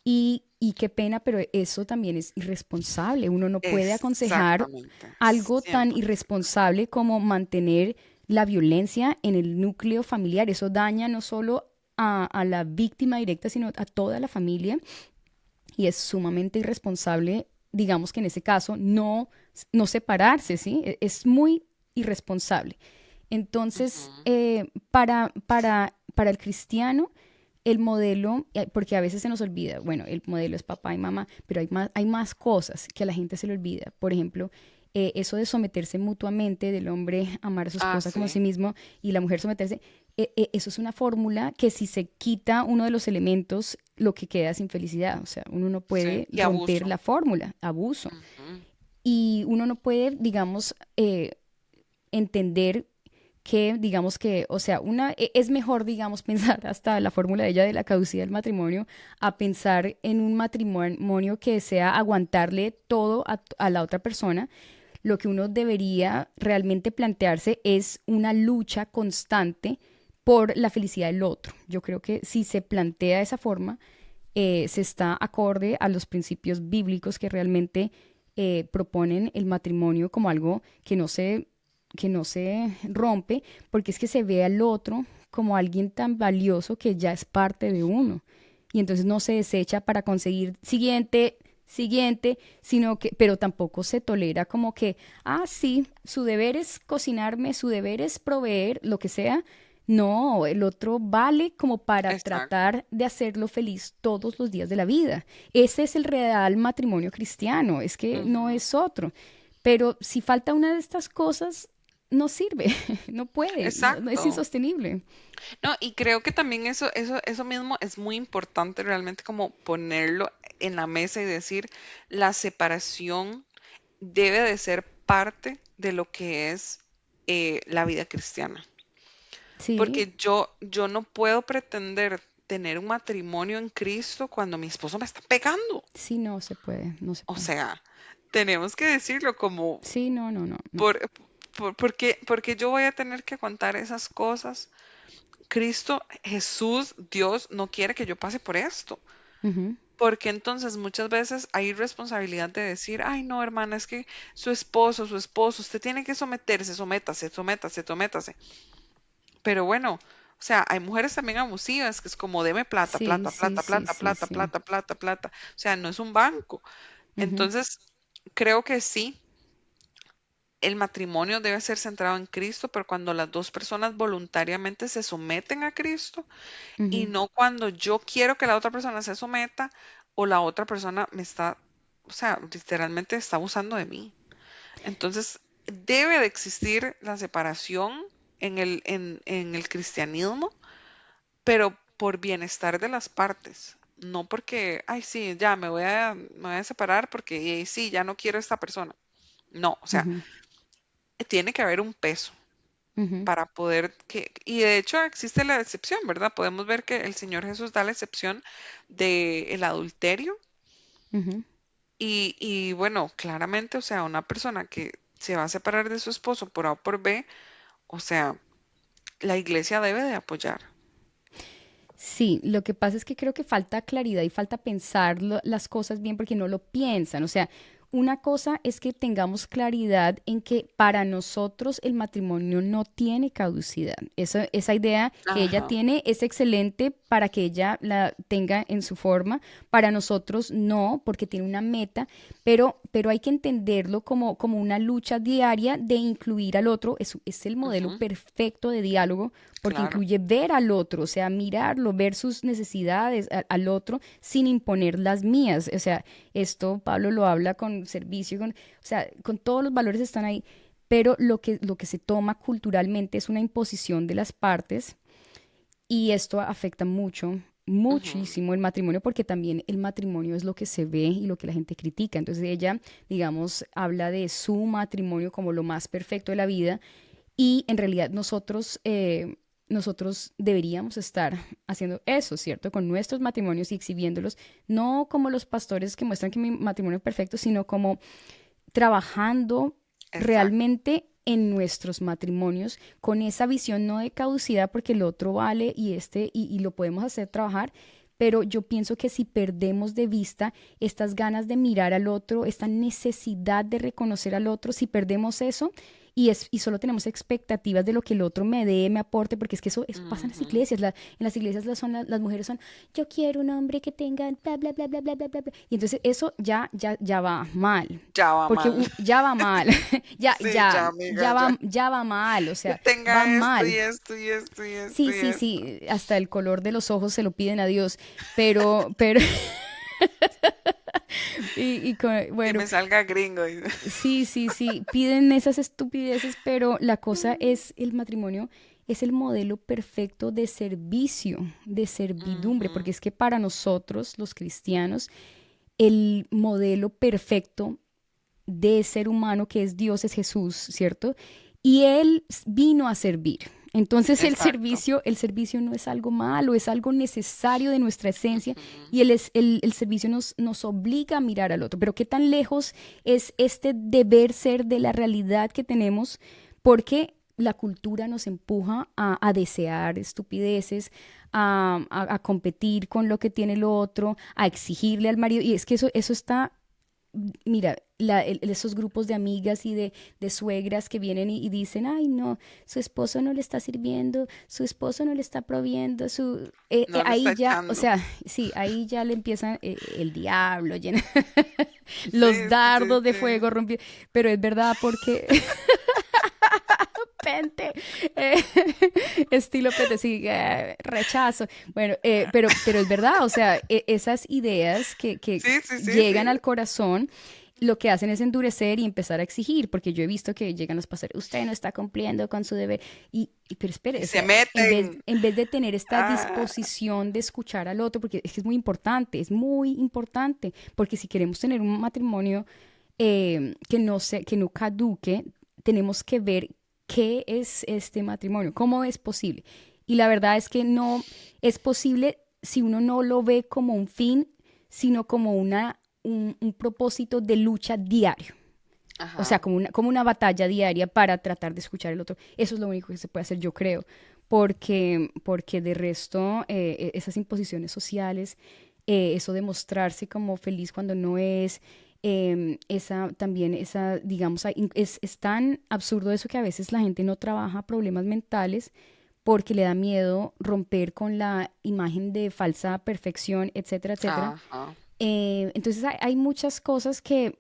Y qué pena, pero eso también es irresponsable. Uno no puede aconsejar exactamente, algo tan 100%. irresponsable como mantener la violencia en el núcleo familiar. Eso daña no solo a la víctima directa, sino a toda la familia. Y es sumamente irresponsable, digamos que en ese caso, no separarse, ¿sí? Es muy irresponsable. Entonces, Ujú, para el cristiano, el modelo, porque a veces se nos olvida, bueno, el modelo es papá y mamá, pero hay más cosas que a la gente se le olvida. Por ejemplo, eso de someterse mutuamente, del hombre amar a su ah, esposa como a sí sí, mismo y la mujer someterse, eso es una fórmula que si se quita uno de los elementos, lo que queda es infelicidad. O sea, uno no sí, puede y romper abuso. la fórmula, abuso. Ujú, Y uno no puede, digamos, entender que, digamos que, o sea, es mejor, digamos, pensar hasta la fórmula de ella de la caducidad del matrimonio, a pensar en un matrimonio que sea aguantarle todo a la otra persona. Lo que uno debería realmente plantearse es una lucha constante por la felicidad del otro. Yo creo que si se plantea de esa forma, se está acorde a los principios bíblicos que realmente proponen el matrimonio como algo que no se rompe, porque es que se ve al otro como alguien tan valioso que ya es parte de uno. Y entonces no se desecha para conseguir siguiente, sino que, pero tampoco se tolera como que, sí, su deber es cocinarme, su deber es proveer, lo que sea. No, el otro vale como para exacto. tratar de hacerlo feliz todos los días de la vida. Ese es el real matrimonio cristiano, es que no Ujú, es otro. Pero si falta una de estas cosas, no sirve, no puede, no es exacto. insostenible. No, y creo que también eso mismo es muy importante realmente como ponerlo en la mesa y decir, la separación debe de ser parte de lo que es la vida cristiana. Sí, Porque yo no puedo pretender tener un matrimonio en Cristo cuando mi esposo me está pegando. sí, no se puede, no se O puede. sea, tenemos que decirlo como, Sí, no, no, no, no. por, porque yo voy a tener que aguantar esas cosas. Cristo, Jesús, Dios no quiere que yo pase por esto. Ujú, Porque entonces muchas veces hay responsabilidad de decir, ay no, hermana, es que su esposo, usted tiene que someterse, sométase, sométase, sométase. Pero bueno, o sea, hay mujeres también abusivas que es como deme plata, sí, plata, sí, plata, sí, plata, sí, plata, sí. plata, plata, plata. O sea, no es un banco. Ujú, Entonces, creo que sí, el matrimonio debe ser centrado en Cristo, pero cuando las dos personas voluntariamente se someten a Cristo y ujú. no cuando yo quiero que la otra persona se someta o la otra persona me está, o sea, literalmente está abusando de mí. Entonces, debe de existir la separación en el cristianismo, pero por bienestar de las partes. No porque, ay, sí, ya me voy a separar porque sí, ya no quiero a esta persona. No, o sea, Ujú, tiene que haber un peso. Ujú, para poder y de hecho existe la excepción, ¿verdad? Podemos ver que el Señor Jesús da la excepción del adulterio ujú. y bueno, claramente, o sea, una persona que se va a separar de su esposo por A o por B, o sea, la iglesia debe de apoyar. Sí, lo que pasa es que creo que falta claridad y falta pensar las cosas bien porque no lo piensan. O sea, una cosa es que tengamos claridad en que para nosotros el matrimonio no tiene caducidad. Esa idea que ella Ajá. tiene es excelente para que ella la tenga en su forma. Para nosotros no, porque tiene una meta, pero hay que entenderlo como una lucha diaria de incluir al otro. Es el modelo Ujú, perfecto de diálogo porque claro. incluye ver al otro, o sea, mirarlo, ver sus necesidades al otro sin imponer las mías. O sea, esto Pablo lo habla con servicio, o sea, con todos los valores están ahí, pero lo que se toma culturalmente es una imposición de las partes y esto afecta mucho. Ujú, Muchísimo el matrimonio porque también el matrimonio es lo que se ve y lo que la gente critica. Entonces ella, digamos, habla de su matrimonio como lo más perfecto de la vida y en realidad nosotros deberíamos estar haciendo eso, ¿cierto? Con nuestros matrimonios y exhibiéndolos, no como los pastores que muestran que mi matrimonio es perfecto, sino como trabajando exacto. realmente en nuestros matrimonios con esa visión no de caducidad porque el otro vale y lo podemos hacer trabajar, pero yo pienso que si perdemos de vista estas ganas de mirar al otro, esta necesidad de reconocer al otro, si perdemos eso y solo tenemos expectativas de lo que el otro me dé, me aporte, porque es que eso pasa en las Ujú. iglesias, en las iglesias las mujeres son, yo quiero un hombre que tenga bla, bla, bla, bla, bla, bla, bla, bla. Y entonces eso ya va mal, Ya va porque mal. ya va mal, ya, Sí, ya, ya, amiga, ya. ya va mal, o Que sea, va tenga esto y mal. esto y esto y esto Sí, y sí, esto. sí, hasta el color de los ojos se lo piden a Dios, pero, Que bueno, me salga gringo. sí, sí, sí, piden esas estupideces, pero la cosa es, el matrimonio es el modelo perfecto de servicio, de servidumbre, porque Ujú, es que para nosotros, los cristianos, el modelo perfecto de ser humano que es Dios es Jesús, ¿cierto? Y Él vino a servir. Entonces exacto. el servicio no es algo malo, es algo necesario de nuestra esencia Ujú. y el servicio nos obliga a mirar al otro. Pero ¿qué tan lejos es este deber ser de la realidad que tenemos? Porque la cultura nos empuja a desear estupideces, a competir con lo que tiene el otro, a exigirle al marido. Y es que eso está mira, esos grupos de amigas y de suegras que vienen y dicen, ay, no, su esposo no le está sirviendo, su esposo no le está proviendo, No le está ahí ya, o echando. sea, sí, ahí ya le empieza el diablo, llena, los Sí, sí, sí, dardos de sí. fuego rompiendo, pero es verdad porque pente, eh, estilo pente, sí, rechazo. Bueno, pero es verdad, o sea, esas ideas que Sí, sí, sí, sí. llegan al corazón, lo que hacen es endurecer y empezar a exigir, porque yo he visto que llegan los pastores, usted no está cumpliendo con su deber, pero espere, Y o se sea, en vez, meten. en vez de tener esta Ah, disposición de escuchar al otro, porque es que es muy importante, porque si queremos tener un matrimonio que no caduque, tenemos que ver qué es este matrimonio, cómo es posible. Y la verdad es que no es posible si uno no lo ve como un fin, sino como un propósito de lucha diario. O sea, ajá. como una batalla diaria para tratar de escuchar al otro. Eso es lo único que se puede hacer, yo creo. Porque de resto, esas imposiciones sociales, eso de mostrarse como feliz cuando no es, digamos, es tan absurdo eso que a veces la gente no trabaja problemas mentales porque le da miedo romper con la imagen de falsa perfección, etcétera, etcétera. Ajá. Entonces hay muchas cosas que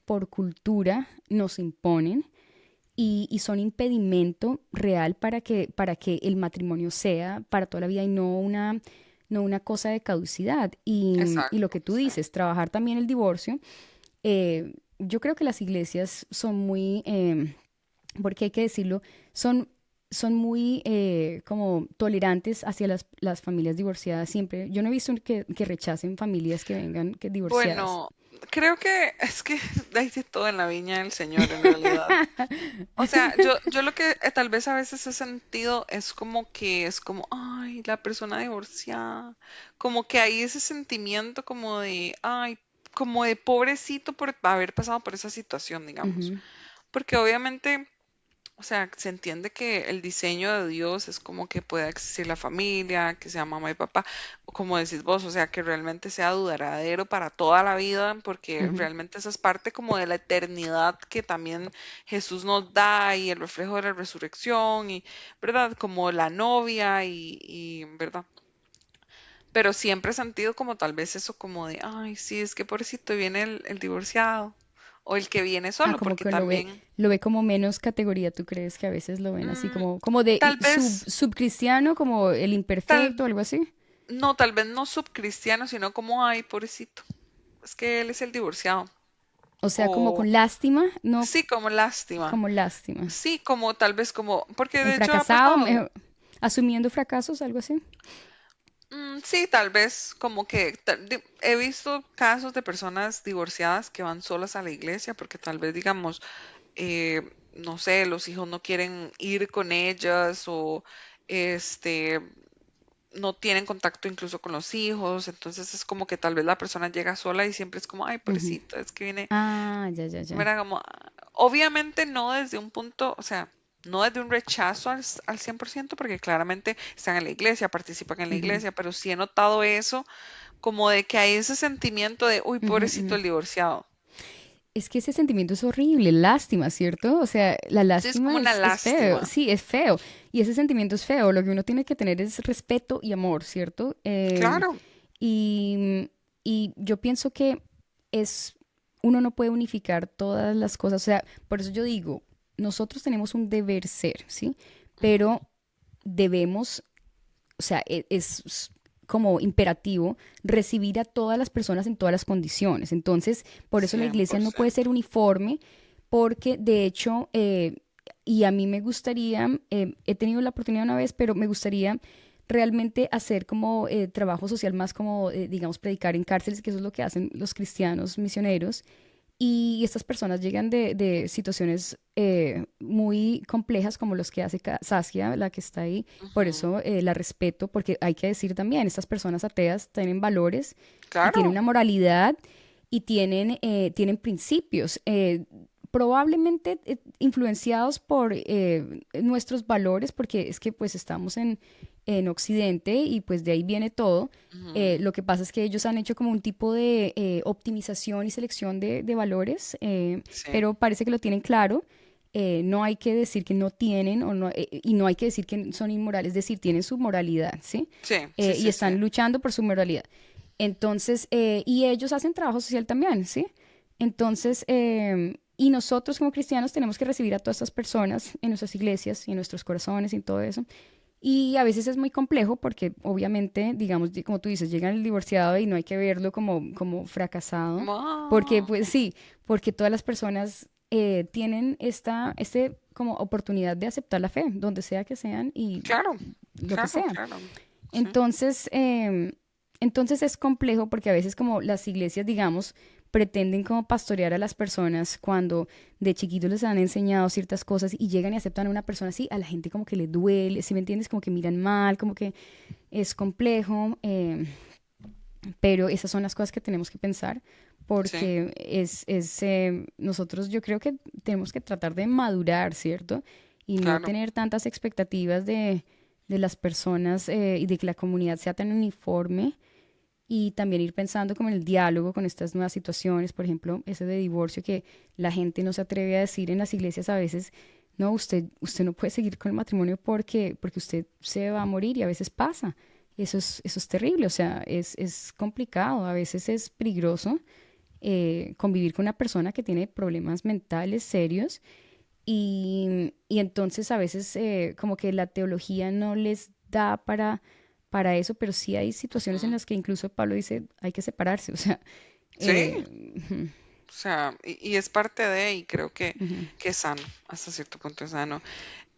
por cultura nos imponen y son impedimento real para que el matrimonio sea para toda la vida y no una cosa de caducidad. Y lo Exacto. que tú Sí. dices, trabajar también el divorcio. Yo creo que las iglesias son muy, porque hay que decirlo, son muy como tolerantes hacia las familias divorciadas siempre. Yo no he visto que rechacen familias que vengan que divorciadas. Bueno, creo que es que hay de todo en la viña del Señor en realidad. O sea, yo lo que tal vez a veces he sentido es como, ay, la persona divorciada, como que hay ese sentimiento como de, ay, como de pobrecito por haber pasado por esa situación, digamos. Ujú. Porque obviamente, o sea, se entiende que el diseño de Dios es como que pueda existir la familia, que sea mamá y papá, o como decís vos, o sea, que realmente sea duradero para toda la vida, porque Ujú. realmente esa es parte como de la eternidad que también Jesús nos da y el reflejo de la resurrección y, ¿verdad? Como la novia ¿verdad? Pero siempre he sentido como tal vez eso como de, ay, sí, es que pobrecito viene el divorciado o el que viene Ah, solo, como porque que también, lo ve como menos categoría, ¿tú crees que a veces lo ven así mm, como de tal vez... subcristiano, como el Tal, imperfecto, algo así? no, tal vez no subcristiano, sino como, ay, pobrecito, es que él es el divorciado. O sea, como O con lástima, no sí, como lástima. como lástima. Sí, como tal vez como, porque El de hecho ha fracasado, pasado. asumiendo fracasos, algo así. Sí, tal vez como que he visto casos de personas divorciadas que van solas a la iglesia porque tal vez, digamos, no sé, los hijos no quieren ir con ellas o este no tienen contacto incluso con los hijos, entonces es como que tal vez la persona llega sola y siempre es como, ay, Ujú. pobrecita, es que viene, Ah, ya, ya, ya. mira, como, obviamente no desde un punto, o sea, no desde un rechazo al 100%, porque claramente están en la iglesia, participan en la Ujú, iglesia, pero sí he notado eso, como de que hay ese sentimiento de, uy, ujú, pobrecito ujú. el divorciado. Es que ese sentimiento es horrible, lástima, ¿cierto? O sea, la Sí, es como lástima una es feo, lástima. sí, es feo. Y ese sentimiento es feo. Lo que uno tiene que tener es respeto y amor, ¿cierto? Claro, Y, y yo pienso que es, uno no puede unificar todas las cosas. O sea, por eso yo digo, nosotros tenemos un deber ser, ¿sí? ujú, Pero debemos, o sea, es como imperativo recibir a todas las personas en todas las condiciones. Entonces, por eso la iglesia no puede 100%. ser uniforme, porque de hecho, y a mí me gustaría, he tenido la oportunidad una vez, pero me gustaría realmente hacer como trabajo social más como, digamos, predicar en cárceles, que eso es lo que hacen los cristianos misioneros. Y estas personas llegan de situaciones muy complejas como los que hace Saskia, la que está ahí. Por Ujú, eso la respeto, porque hay que decir también, estas personas ateas tienen valores y tienen claro, una moralidad y tienen principios. Probablemente influenciados por nuestros valores, porque es que pues estamos en Occidente y pues de ahí viene todo. ujú, Lo que pasa es que ellos han hecho como un tipo de optimización y selección de valores, sí, pero parece que lo tienen claro. No hay que decir que no tienen o no, y no hay que decir que son inmorales, es decir, tienen su moralidad, ¿sí? sí, sí, Y sí, sí. están luchando por su moralidad. Entonces, y ellos hacen trabajo social también, ¿sí? Entonces, y nosotros como cristianos tenemos que recibir a todas estas personas en nuestras iglesias y en nuestros corazones y en todo eso. Y a veces es muy complejo porque obviamente, digamos, como tú dices, llega el divorciado y no hay que verlo como fracasado, porque Ah, pues sí, porque todas las personas tienen este como oportunidad de aceptar la fe, donde sea que sean y claro, lo que claro, sea. claro. Sí, Entonces, entonces es complejo porque a veces como las iglesias, digamos, pretenden como pastorear a las personas cuando de chiquitos les han enseñado ciertas cosas y llegan y aceptan a una persona así, a la gente como que le duele, ¿si me entiendes? Como que miran mal, como que es complejo, pero esas son las cosas que tenemos que pensar sí, porque nosotros yo creo que tenemos que tratar de madurar, ¿cierto? Y no claro. tener tantas expectativas de las personas y de que la comunidad sea tan uniforme y también ir pensando como en el diálogo con estas nuevas situaciones, por ejemplo, ese de divorcio que la gente no se atreve a decir en las iglesias a veces, no, usted no puede seguir con el matrimonio porque usted se va a morir y a veces pasa. Eso es terrible, o sea, es complicado, a veces es peligroso convivir con una persona que tiene problemas mentales serios y entonces a veces como que la teología no les da para eso, pero sí hay situaciones en Ujú. las que incluso Pablo dice hay que separarse, o sea, Sí, ujú, o sea, y es parte de, y creo ujú. que es sano, hasta cierto punto es sano.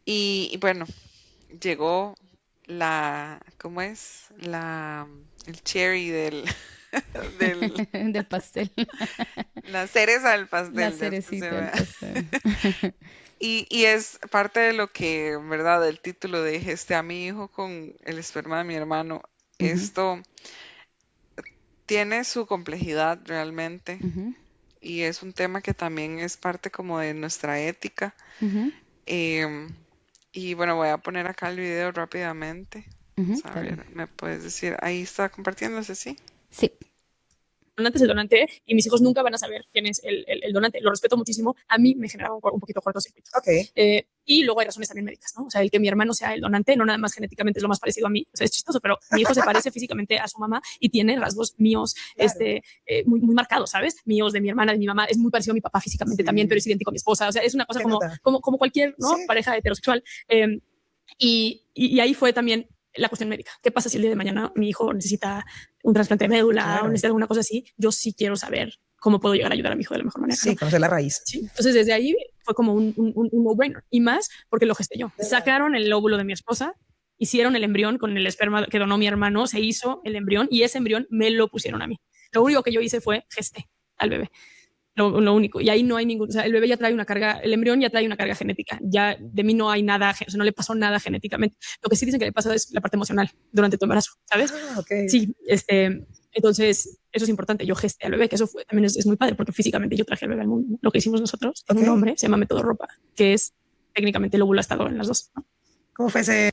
Y bueno, llegó ¿cómo es? El cherry del, del, Del pastel. la cereza del La pastel, después se cerecita del ve. pastel. Y es parte de lo que, ¿verdad? Del título de gesté a mi hijo con el esperma de mi hermano. Ujú, Esto tiene su complejidad realmente ujú, y es un tema que también es parte como de nuestra ética. ujú, Em, y bueno, voy a poner acá el video rápidamente. ujú, Vamos a dale. ver, ¿me puedes decir? Ahí está compartiéndose, ¿sí? Sí. Donante es el donante y mis hijos nunca van a saber quién es el donante. Lo respeto muchísimo. A mí me generaba un poquito cortocircuito. Ok, Y luego hay razones también médicas, ¿no? O sea, el que mi hermano sea el donante, no nada más genéticamente es lo más parecido a mí. O sea, es chistoso, pero mi hijo se parece físicamente a su mamá y tiene rasgos míos, claro. muy, muy marcados, ¿sabes? Míos, de mi hermana, de mi mamá. Es muy parecido a mi papá físicamente también, pero Sí, es idéntico a mi esposa. O sea, es una cosa qué nota. como cualquier, ¿no? Sí, Pareja heterosexual. Eh, y ahí fue también la cuestión médica. ¿Qué pasa si el día de mañana mi hijo necesita un trasplante de médula o claro. necesita alguna cosa así? Yo sí quiero saber cómo puedo llegar a ayudar a mi hijo de la mejor manera, ¿no? Sí, conocer la raíz. Sí. Entonces desde ahí fue como un no-brainer. Y más porque lo gesté yo. ¿Verdad? Sacaron el óvulo de mi esposa, hicieron el embrión con el esperma que donó mi hermano, se hizo el embrión y ese embrión me lo pusieron a mí. Lo único que yo hice fue gesté al bebé. Lo único. Y ahí no hay ningún, o sea, el bebé ya trae una carga, el embrión ya trae una carga genética. Ya de mí no hay nada, o sea, no le pasó nada genéticamente. Lo que sí dicen que le pasa es la parte emocional durante tu embarazo, ¿sabes? Ah, ok. Sí, entonces eso es importante. Yo gesté al bebé, que eso fue, también es muy padre porque físicamente yo traje al bebé al mundo. Lo que hicimos nosotros en Ok. un hombre se llama método ropa, que es técnicamente el óvulo ha estado en las dos, ¿no? ¿Cómo fue ese?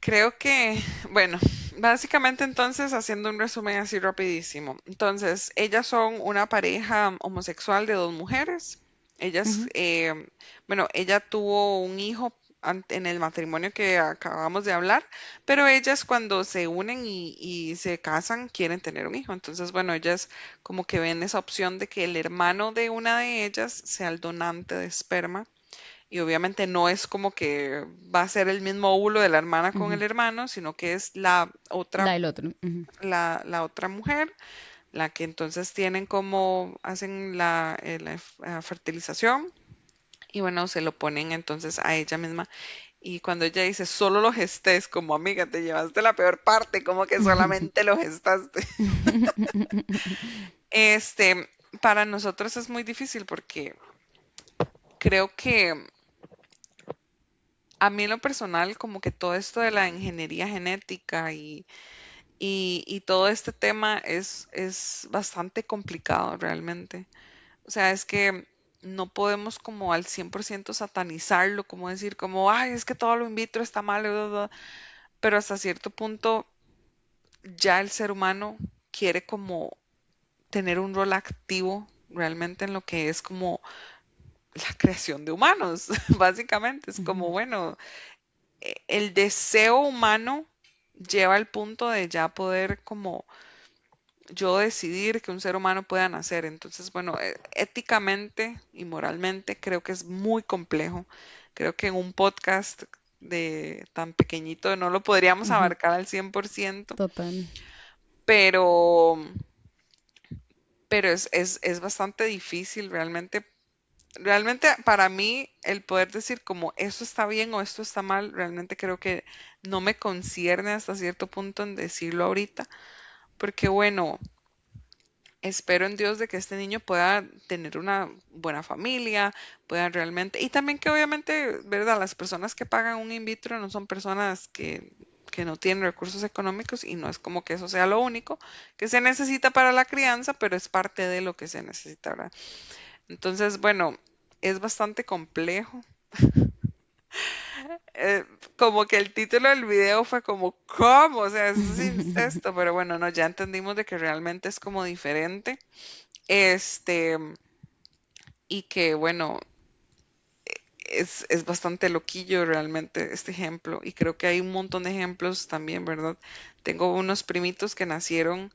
Creo que, bueno, básicamente entonces, haciendo un resumen así rapidísimo. Entonces, ellas son una pareja homosexual de dos mujeres. Ellas, Ujú, bueno, ella tuvo un hijo en el matrimonio que acabamos de hablar, pero ellas cuando se unen y se casan quieren tener un hijo. Entonces, bueno, ellas como que ven esa opción de que el hermano de una de ellas sea el donante de esperma y obviamente no es como que va a ser el mismo óvulo de la hermana con ujú. el hermano, sino que es la La otra, del otro. Ujú, la otra mujer, la que entonces tienen como, hacen la fertilización y bueno, se lo ponen entonces a ella misma. Y cuando ella dice, solo lo gesté, es como amiga, te llevaste la peor parte, como que solamente lo gestaste. Este, para nosotros es muy difícil porque creo que a mí en lo personal, como que todo esto de la ingeniería genética y todo este tema es bastante complicado realmente. O sea, es que no podemos como al 100% satanizarlo, como decir como, ay, es que todo lo in vitro está mal, bla, bla, bla". Pero hasta cierto punto ya el ser humano quiere como tener un rol activo realmente en lo que es como la creación de humanos, básicamente. Es como, ujú, bueno, el deseo humano lleva al punto de ya poder como yo decidir que un ser humano pueda nacer. Entonces, bueno, éticamente y moralmente creo que es muy complejo. Creo que en un podcast de tan pequeñito no lo podríamos ujú. abarcar al 100%, Total. pero, pero es bastante difícil realmente. Realmente para mí el poder decir como esto está bien o esto está mal, realmente creo que no me concierne hasta cierto punto en decirlo ahorita, porque bueno, espero en Dios de que este niño pueda tener una buena familia, pueda realmente, y también que obviamente, ¿verdad? Las personas que pagan un in vitro no son personas que no tienen recursos económicos y no es como que eso sea lo único que se necesita para la crianza, pero es parte de lo que se necesita, ¿verdad? Entonces, bueno, es bastante complejo. eh, Como que el título del video fue como, ¿cómo? O sea, eso es incesto, pero bueno, no, ya entendimos de que realmente es como diferente. Este, y que bueno, es bastante loquillo realmente este ejemplo. Y creo que hay un montón de ejemplos también, ¿verdad? Tengo unos primitos que nacieron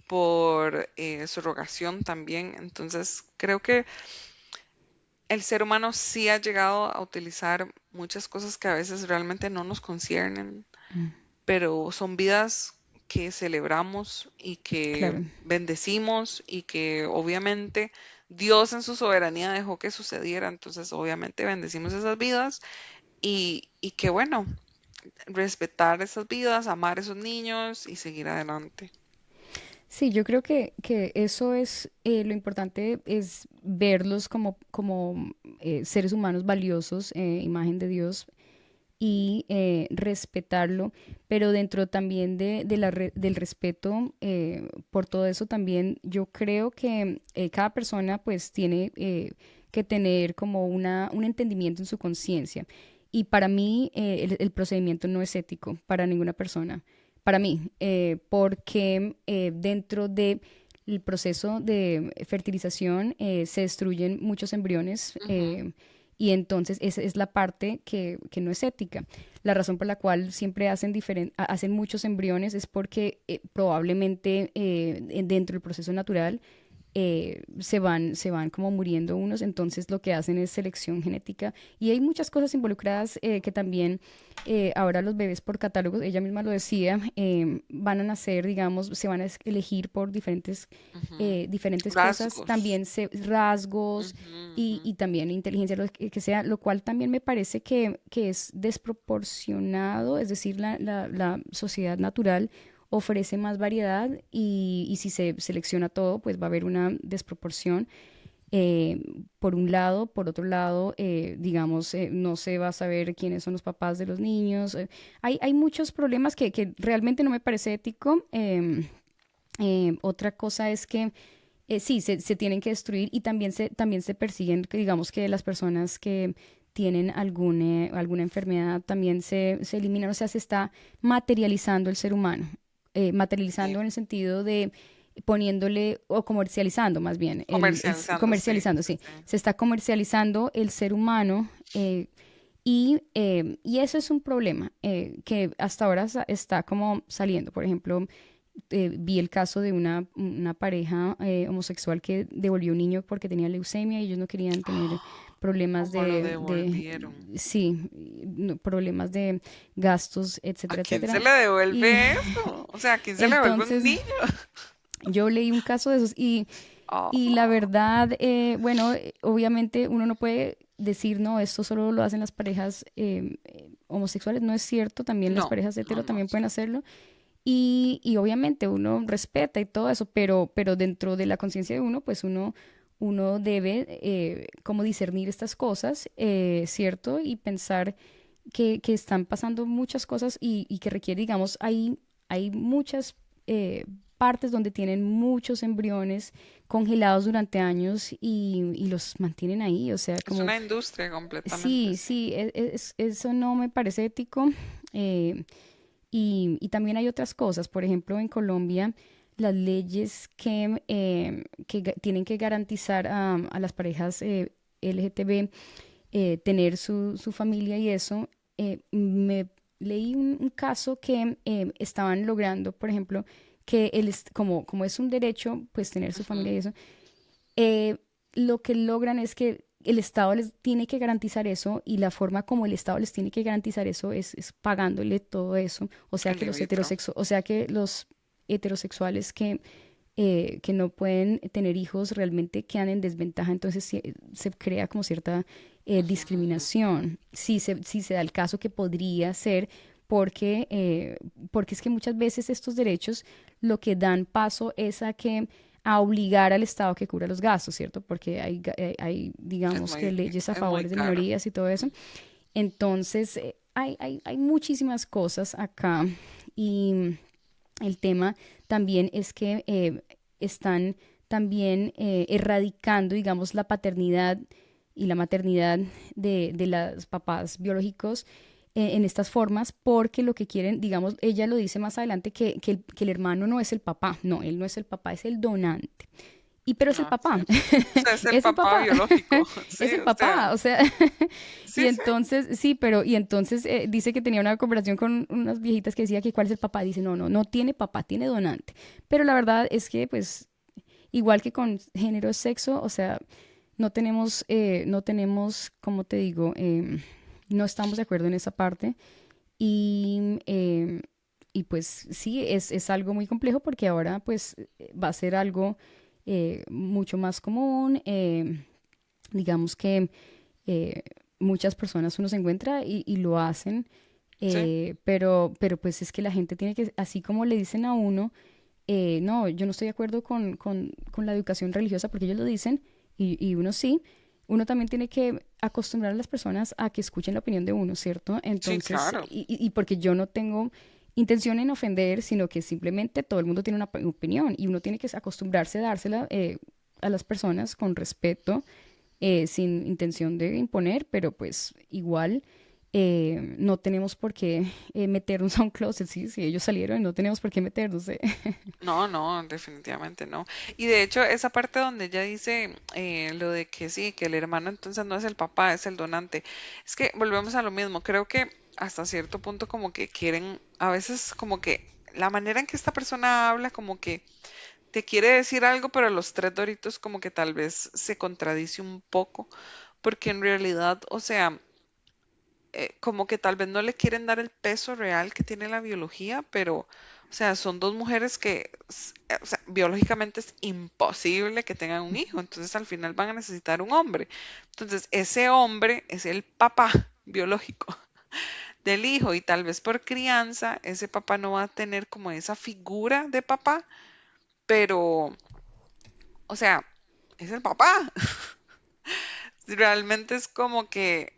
por subrogación también. Entonces, creo que el ser humano sí ha llegado a utilizar muchas cosas que a veces realmente no nos conciernen, pero son vidas que celebramos y que Claro. bendecimos y que obviamente Dios en su soberanía dejó que sucediera, entonces obviamente bendecimos esas vidas y que bueno, respetar esas vidas, amar a esos niños y seguir adelante. Sí, yo creo que eso es lo importante es verlos como seres humanos valiosos, imagen de Dios, y respetarlo, pero dentro también del respeto por todo eso también yo creo que cada persona pues tiene que tener como un entendimiento en su conciencia. Y para mí el procedimiento no es ético para ninguna persona, para mí, porque dentro de el proceso de fertilización se destruyen muchos embriones. Ujú. Y entonces esa es la parte que no es ética. La razón por la cual siempre hacen muchos embriones es porque probablemente dentro del proceso natural se van como muriendo unos, entonces lo que hacen es selección genética y hay muchas cosas involucradas que también ahora los bebés por catálogos, ella misma lo decía, van a nacer, digamos, se van a elegir por Ujú. diferentes cosas, Rasgos. también rasgos Ujú, ujú. y también inteligencia, lo que sea, lo cual también me parece que es desproporcionado, es decir, la sociedad natural ofrece más variedad y si se selecciona todo, pues va a haber una desproporción. eh, por un lado, por otro lado, digamos, no se va a saber quiénes son los papás de los niños. Hay muchos problemas que realmente no me parece ético. Otra cosa es que sí, se tienen que destruir y también se persiguen, que digamos que las personas que tienen alguna enfermedad también se eliminan, o sea, se está materializando el ser humano, Sí. materializando en el sentido de poniéndole o comercializando más bien, Comercializando, sí, comercializando, sí, sí, sí. se está comercializando el ser humano y eso es un problema que hasta ahora está como saliendo. Por ejemplo, vi el caso de una pareja homosexual que devolvió un niño porque tenía leucemia y ellos no querían tener problemas ¿Cómo lo devolvieron? sí, problemas de gastos, ¿A etcétera, quién se etcétera. le Y devuelve eso? O sea, ¿a quién se le devuelve un entonces niño? yo leí un caso de esos y la Oh, verdad, bueno, obviamente uno no puede decir, no, esto solo lo hacen las parejas homosexuales, no es cierto, también las no, parejas no, hetero no. también pueden hacerlo. Y obviamente uno respeta y todo eso, pero dentro de la conciencia de uno, pues uno debe como discernir estas cosas, ¿cierto? Y pensar que están pasando muchas cosas y que requiere, digamos, hay muchas partes donde tienen muchos embriones congelados durante años y los mantienen ahí, o sea, Es como, una industria completamente, sí, sí. sí, eso no me parece ético. eh, y también hay otras cosas, por ejemplo, en Colombia, las leyes que tienen que garantizar a las parejas LGTB tener su familia y eso, me leí un caso que estaban logrando, por ejemplo, como es un derecho, pues tener su familia Ujú. y eso, eh, lo que logran es que el Estado les tiene que garantizar eso y la forma como el Estado les tiene que garantizar eso es pagándole todo eso. El in vitro. O sea que los heterosexuales que no pueden tener hijos realmente quedan en desventaja, entonces se crea como cierta Ujú. discriminación. Si se da el caso que podría ser porque es que muchas veces estos derechos lo que dan paso es a obligar al Estado que cubra los gastos, ¿cierto? Porque hay, Es digamos que muy, leyes a es muy favores de caro. minorías y todo eso. Entonces, hay muchísimas cosas acá y el tema también es que están también erradicando, digamos, la paternidad y la maternidad de los papás biológicos en estas formas, porque lo que quieren, digamos, ella lo dice más adelante, que el hermano no es el papá, no, él no es el papá, es el donante. Pero es el Ah, sí. papá, O sea, es el es el papá papá, biológico. Sí, es el o sea, papá, o sea, y sí, sí. entonces, sí, y entonces dice que tenía una conversación con unas viejitas que decía que cuál es el papá, dice, no, no, no tiene papá, tiene donante, pero la verdad es que, pues, igual que con género, sexo, o sea, no tenemos, como te digo, no estamos de acuerdo en esa parte y... y pues sí, es algo muy complejo porque ahora pues va a ser algo mucho más común. Digamos que eh, muchas personas uno se encuentra y lo hacen Sí, Pero pues es que la gente tiene que, así como le dicen a uno, no, yo no estoy de acuerdo con la educación religiosa porque ellos lo dicen y uno sí, uno también tiene que acostumbrar a las personas a que escuchen la opinión de uno, ¿cierto? sí, Entonces, claro. y porque yo no tengo intención en ofender, sino que simplemente todo el mundo tiene una opinión y uno tiene que acostumbrarse a dársela a las personas con respeto, sin intención de imponer, pero pues igual no tenemos por qué meternos a un closet, ¿sí? Si ellos salieron, no tenemos por qué meternos. No, no, definitivamente no. Y de hecho, esa parte donde ella dice lo de que sí, que el hermano entonces no es el papá, es el donante. Es que volvemos a lo mismo. Creo que hasta cierto punto como que quieren, a veces como que la manera en que esta persona habla como que te quiere decir algo, pero a los tres doritos como que tal vez se contradice un poco, porque en realidad, o sea, como que tal vez no le quieren dar el peso real que tiene la biología, pero, o sea, son dos mujeres que, o sea, biológicamente es imposible que tengan un hijo, entonces al final van a necesitar un hombre. Entonces, ese hombre es el papá biológico del hijo y tal vez por crianza, ese papá no va a tener como esa figura de papá, pero, o sea, es el papá. Realmente es como que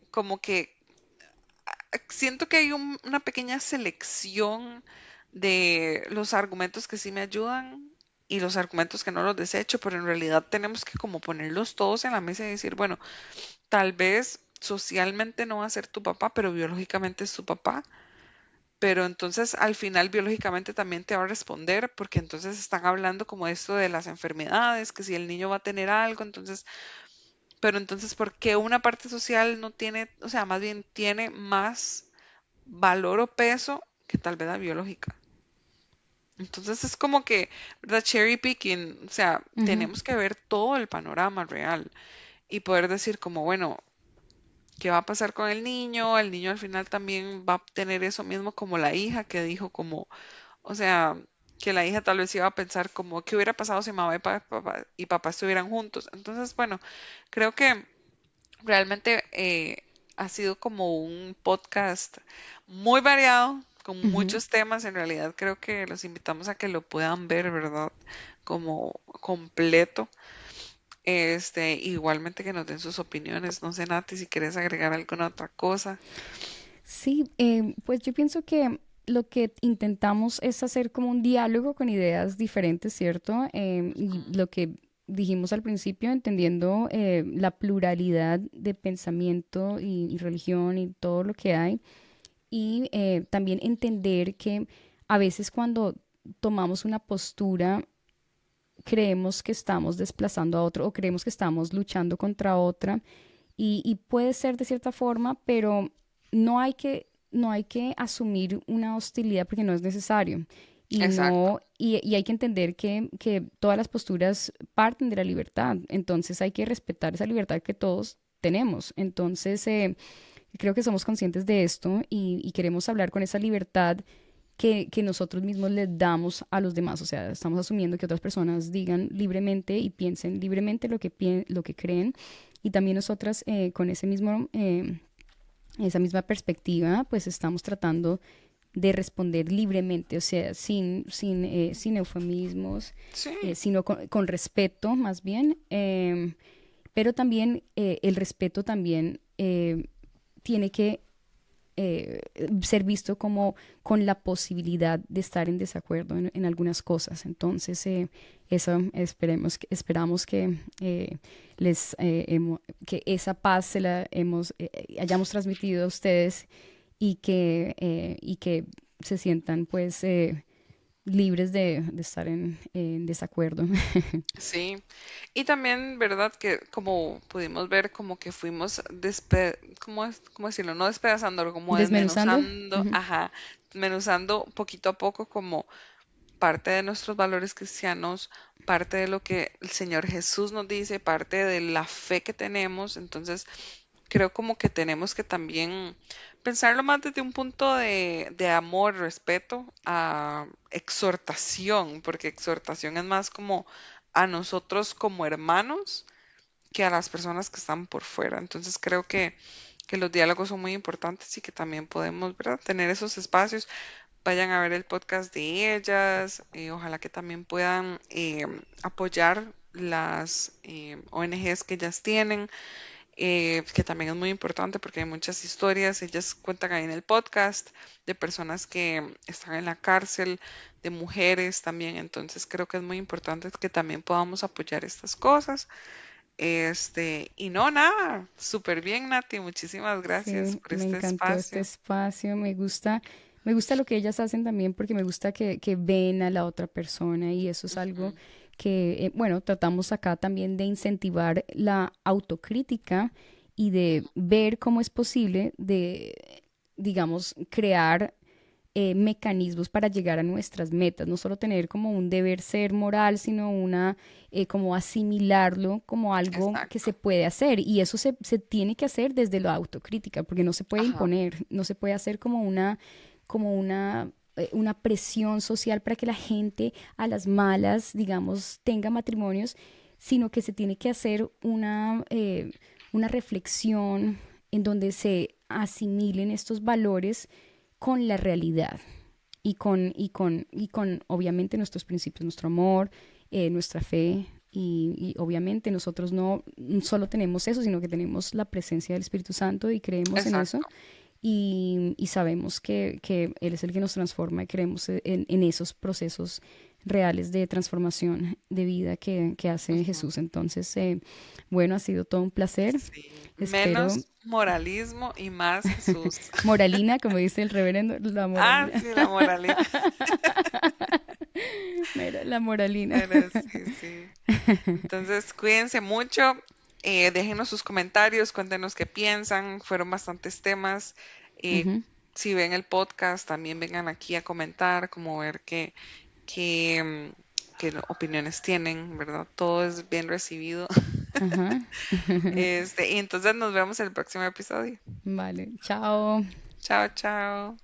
siento que hay una pequeña selección de los argumentos que sí me ayudan y los argumentos que no los desecho, pero en realidad tenemos que como ponerlos todos en la mesa y decir, bueno, tal vez socialmente no va a ser tu papá, pero biológicamente es tu papá. Pero entonces al final biológicamente también te va a responder, porque entonces están hablando como esto de las enfermedades, que si el niño va a tener algo, entonces, pero entonces, ¿por qué una parte social no tiene, o sea, más bien tiene más valor o peso que tal vez la biológica? Entonces es como que, ¿verdad? Cherry picking, o sea, Ujú. tenemos que ver todo el panorama real y poder decir como, bueno, ¿qué va a pasar con el niño? El niño al final también va a tener eso mismo como la hija que dijo como, o sea, que la hija tal vez iba a pensar como, ¿qué hubiera pasado si mamá y papá estuvieran juntos? Entonces, bueno, creo que realmente ha sido como un podcast muy variado, con Ujú. muchos temas. En realidad creo que los invitamos a que lo puedan ver, ¿verdad? Como completo. Igualmente que nos den sus opiniones. No sé, Nati, si quieres agregar alguna otra cosa. Sí, pues yo pienso que lo que intentamos es hacer como un diálogo con ideas diferentes, ¿cierto? Y Ujú. lo que dijimos al principio, entendiendo la pluralidad de pensamiento y religión y todo lo que hay, y también entender que a veces cuando tomamos una postura, creemos que estamos desplazando a otro o creemos que estamos luchando contra otra y puede ser de cierta forma, pero no hay que asumir una hostilidad porque no es necesario. Y, Exacto, no, y hay que entender que todas las posturas parten de la libertad, entonces hay que respetar esa libertad que todos tenemos. Entonces, creo que somos conscientes de esto y queremos hablar con esa libertad que nosotros mismos les damos a los demás. O sea, estamos asumiendo que otras personas digan libremente y piensen libremente lo que creen. Y también nosotras con ese mismo, esa misma perspectiva, pues estamos tratando de responder libremente, o sea, sin eufemismos, sí. sino con respeto más bien. Pero también el respeto también tiene que ser visto como con la posibilidad de estar en desacuerdo en algunas cosas. Entonces, eso esperamos que que esa paz se la hayamos transmitido a ustedes y que se sientan pues libres de estar en desacuerdo. Sí, y también, ¿verdad? Que como pudimos ver, como que fuimos ¿cómo decirlo? No despedazándolo, como Desmenuzando. desmenuzando, Ujú. ajá, desmenuzando poquito a poco como parte de nuestros valores cristianos, parte de lo que el Señor Jesús nos dice, parte de la fe que tenemos. Entonces, creo como que tenemos que también pensarlo más desde un punto de amor, respeto, a exhortación, porque exhortación es más como a nosotros como hermanos que a las personas que están por fuera. Entonces, creo que que los diálogos son muy importantes y que también podemos, ¿verdad?, tener esos espacios. Vayan a ver el podcast de ellas, ojalá que también puedan apoyar las ONGs que ellas tienen, que también es muy importante porque hay muchas historias, ellas cuentan ahí en el podcast de personas que están en la cárcel, de mujeres también, entonces creo que es muy importante que también podamos apoyar estas cosas. Y no, nada, súper bien, Nati, muchísimas gracias Sí, por me este encantó este espacio. espacio, me gusta lo que ellas hacen también porque me gusta que ven a la otra persona y eso es algo Ujú, que, bueno, tratamos acá también de incentivar la autocrítica y de ver cómo es posible de, digamos, crear mecanismos para llegar a nuestras metas, no solo tener como un deber ser moral, sino una, como asimilarlo como algo que se exacto. puede hacer. Y eso se tiene que hacer desde la autocrítica, porque no se puede Ajá, imponer, no se puede hacer como una presión social para que la gente a las malas, digamos, tenga matrimonios, sino que se tiene que hacer una reflexión en donde se asimilen estos valores con la realidad y con obviamente nuestros principios, nuestro amor, nuestra fe. Y obviamente nosotros no solo tenemos eso, sino que tenemos la presencia del Espíritu Santo y creemos en eso exacto. y sabemos que Él es el que nos transforma y creemos en esos procesos reales de transformación de vida que hace Ujú, Jesús. Entonces, bueno, ha sido todo un placer. sí, Espero, menos moralismo y más Jesús. moralina, como dice el reverendo, la Ah, moralina. sí, la moralidad. Mira, la moralina. Pero sí, sí. Entonces, cuídense mucho. Déjenos sus comentarios, cuéntenos qué piensan. Fueron bastantes temas. Eh, Ujú, si ven el podcast, también vengan aquí a comentar, como ver qué, qué opiniones tienen, ¿verdad? Todo es bien recibido. ajá. Y entonces nos vemos en el próximo episodio. Vale, chao. Chao, chao.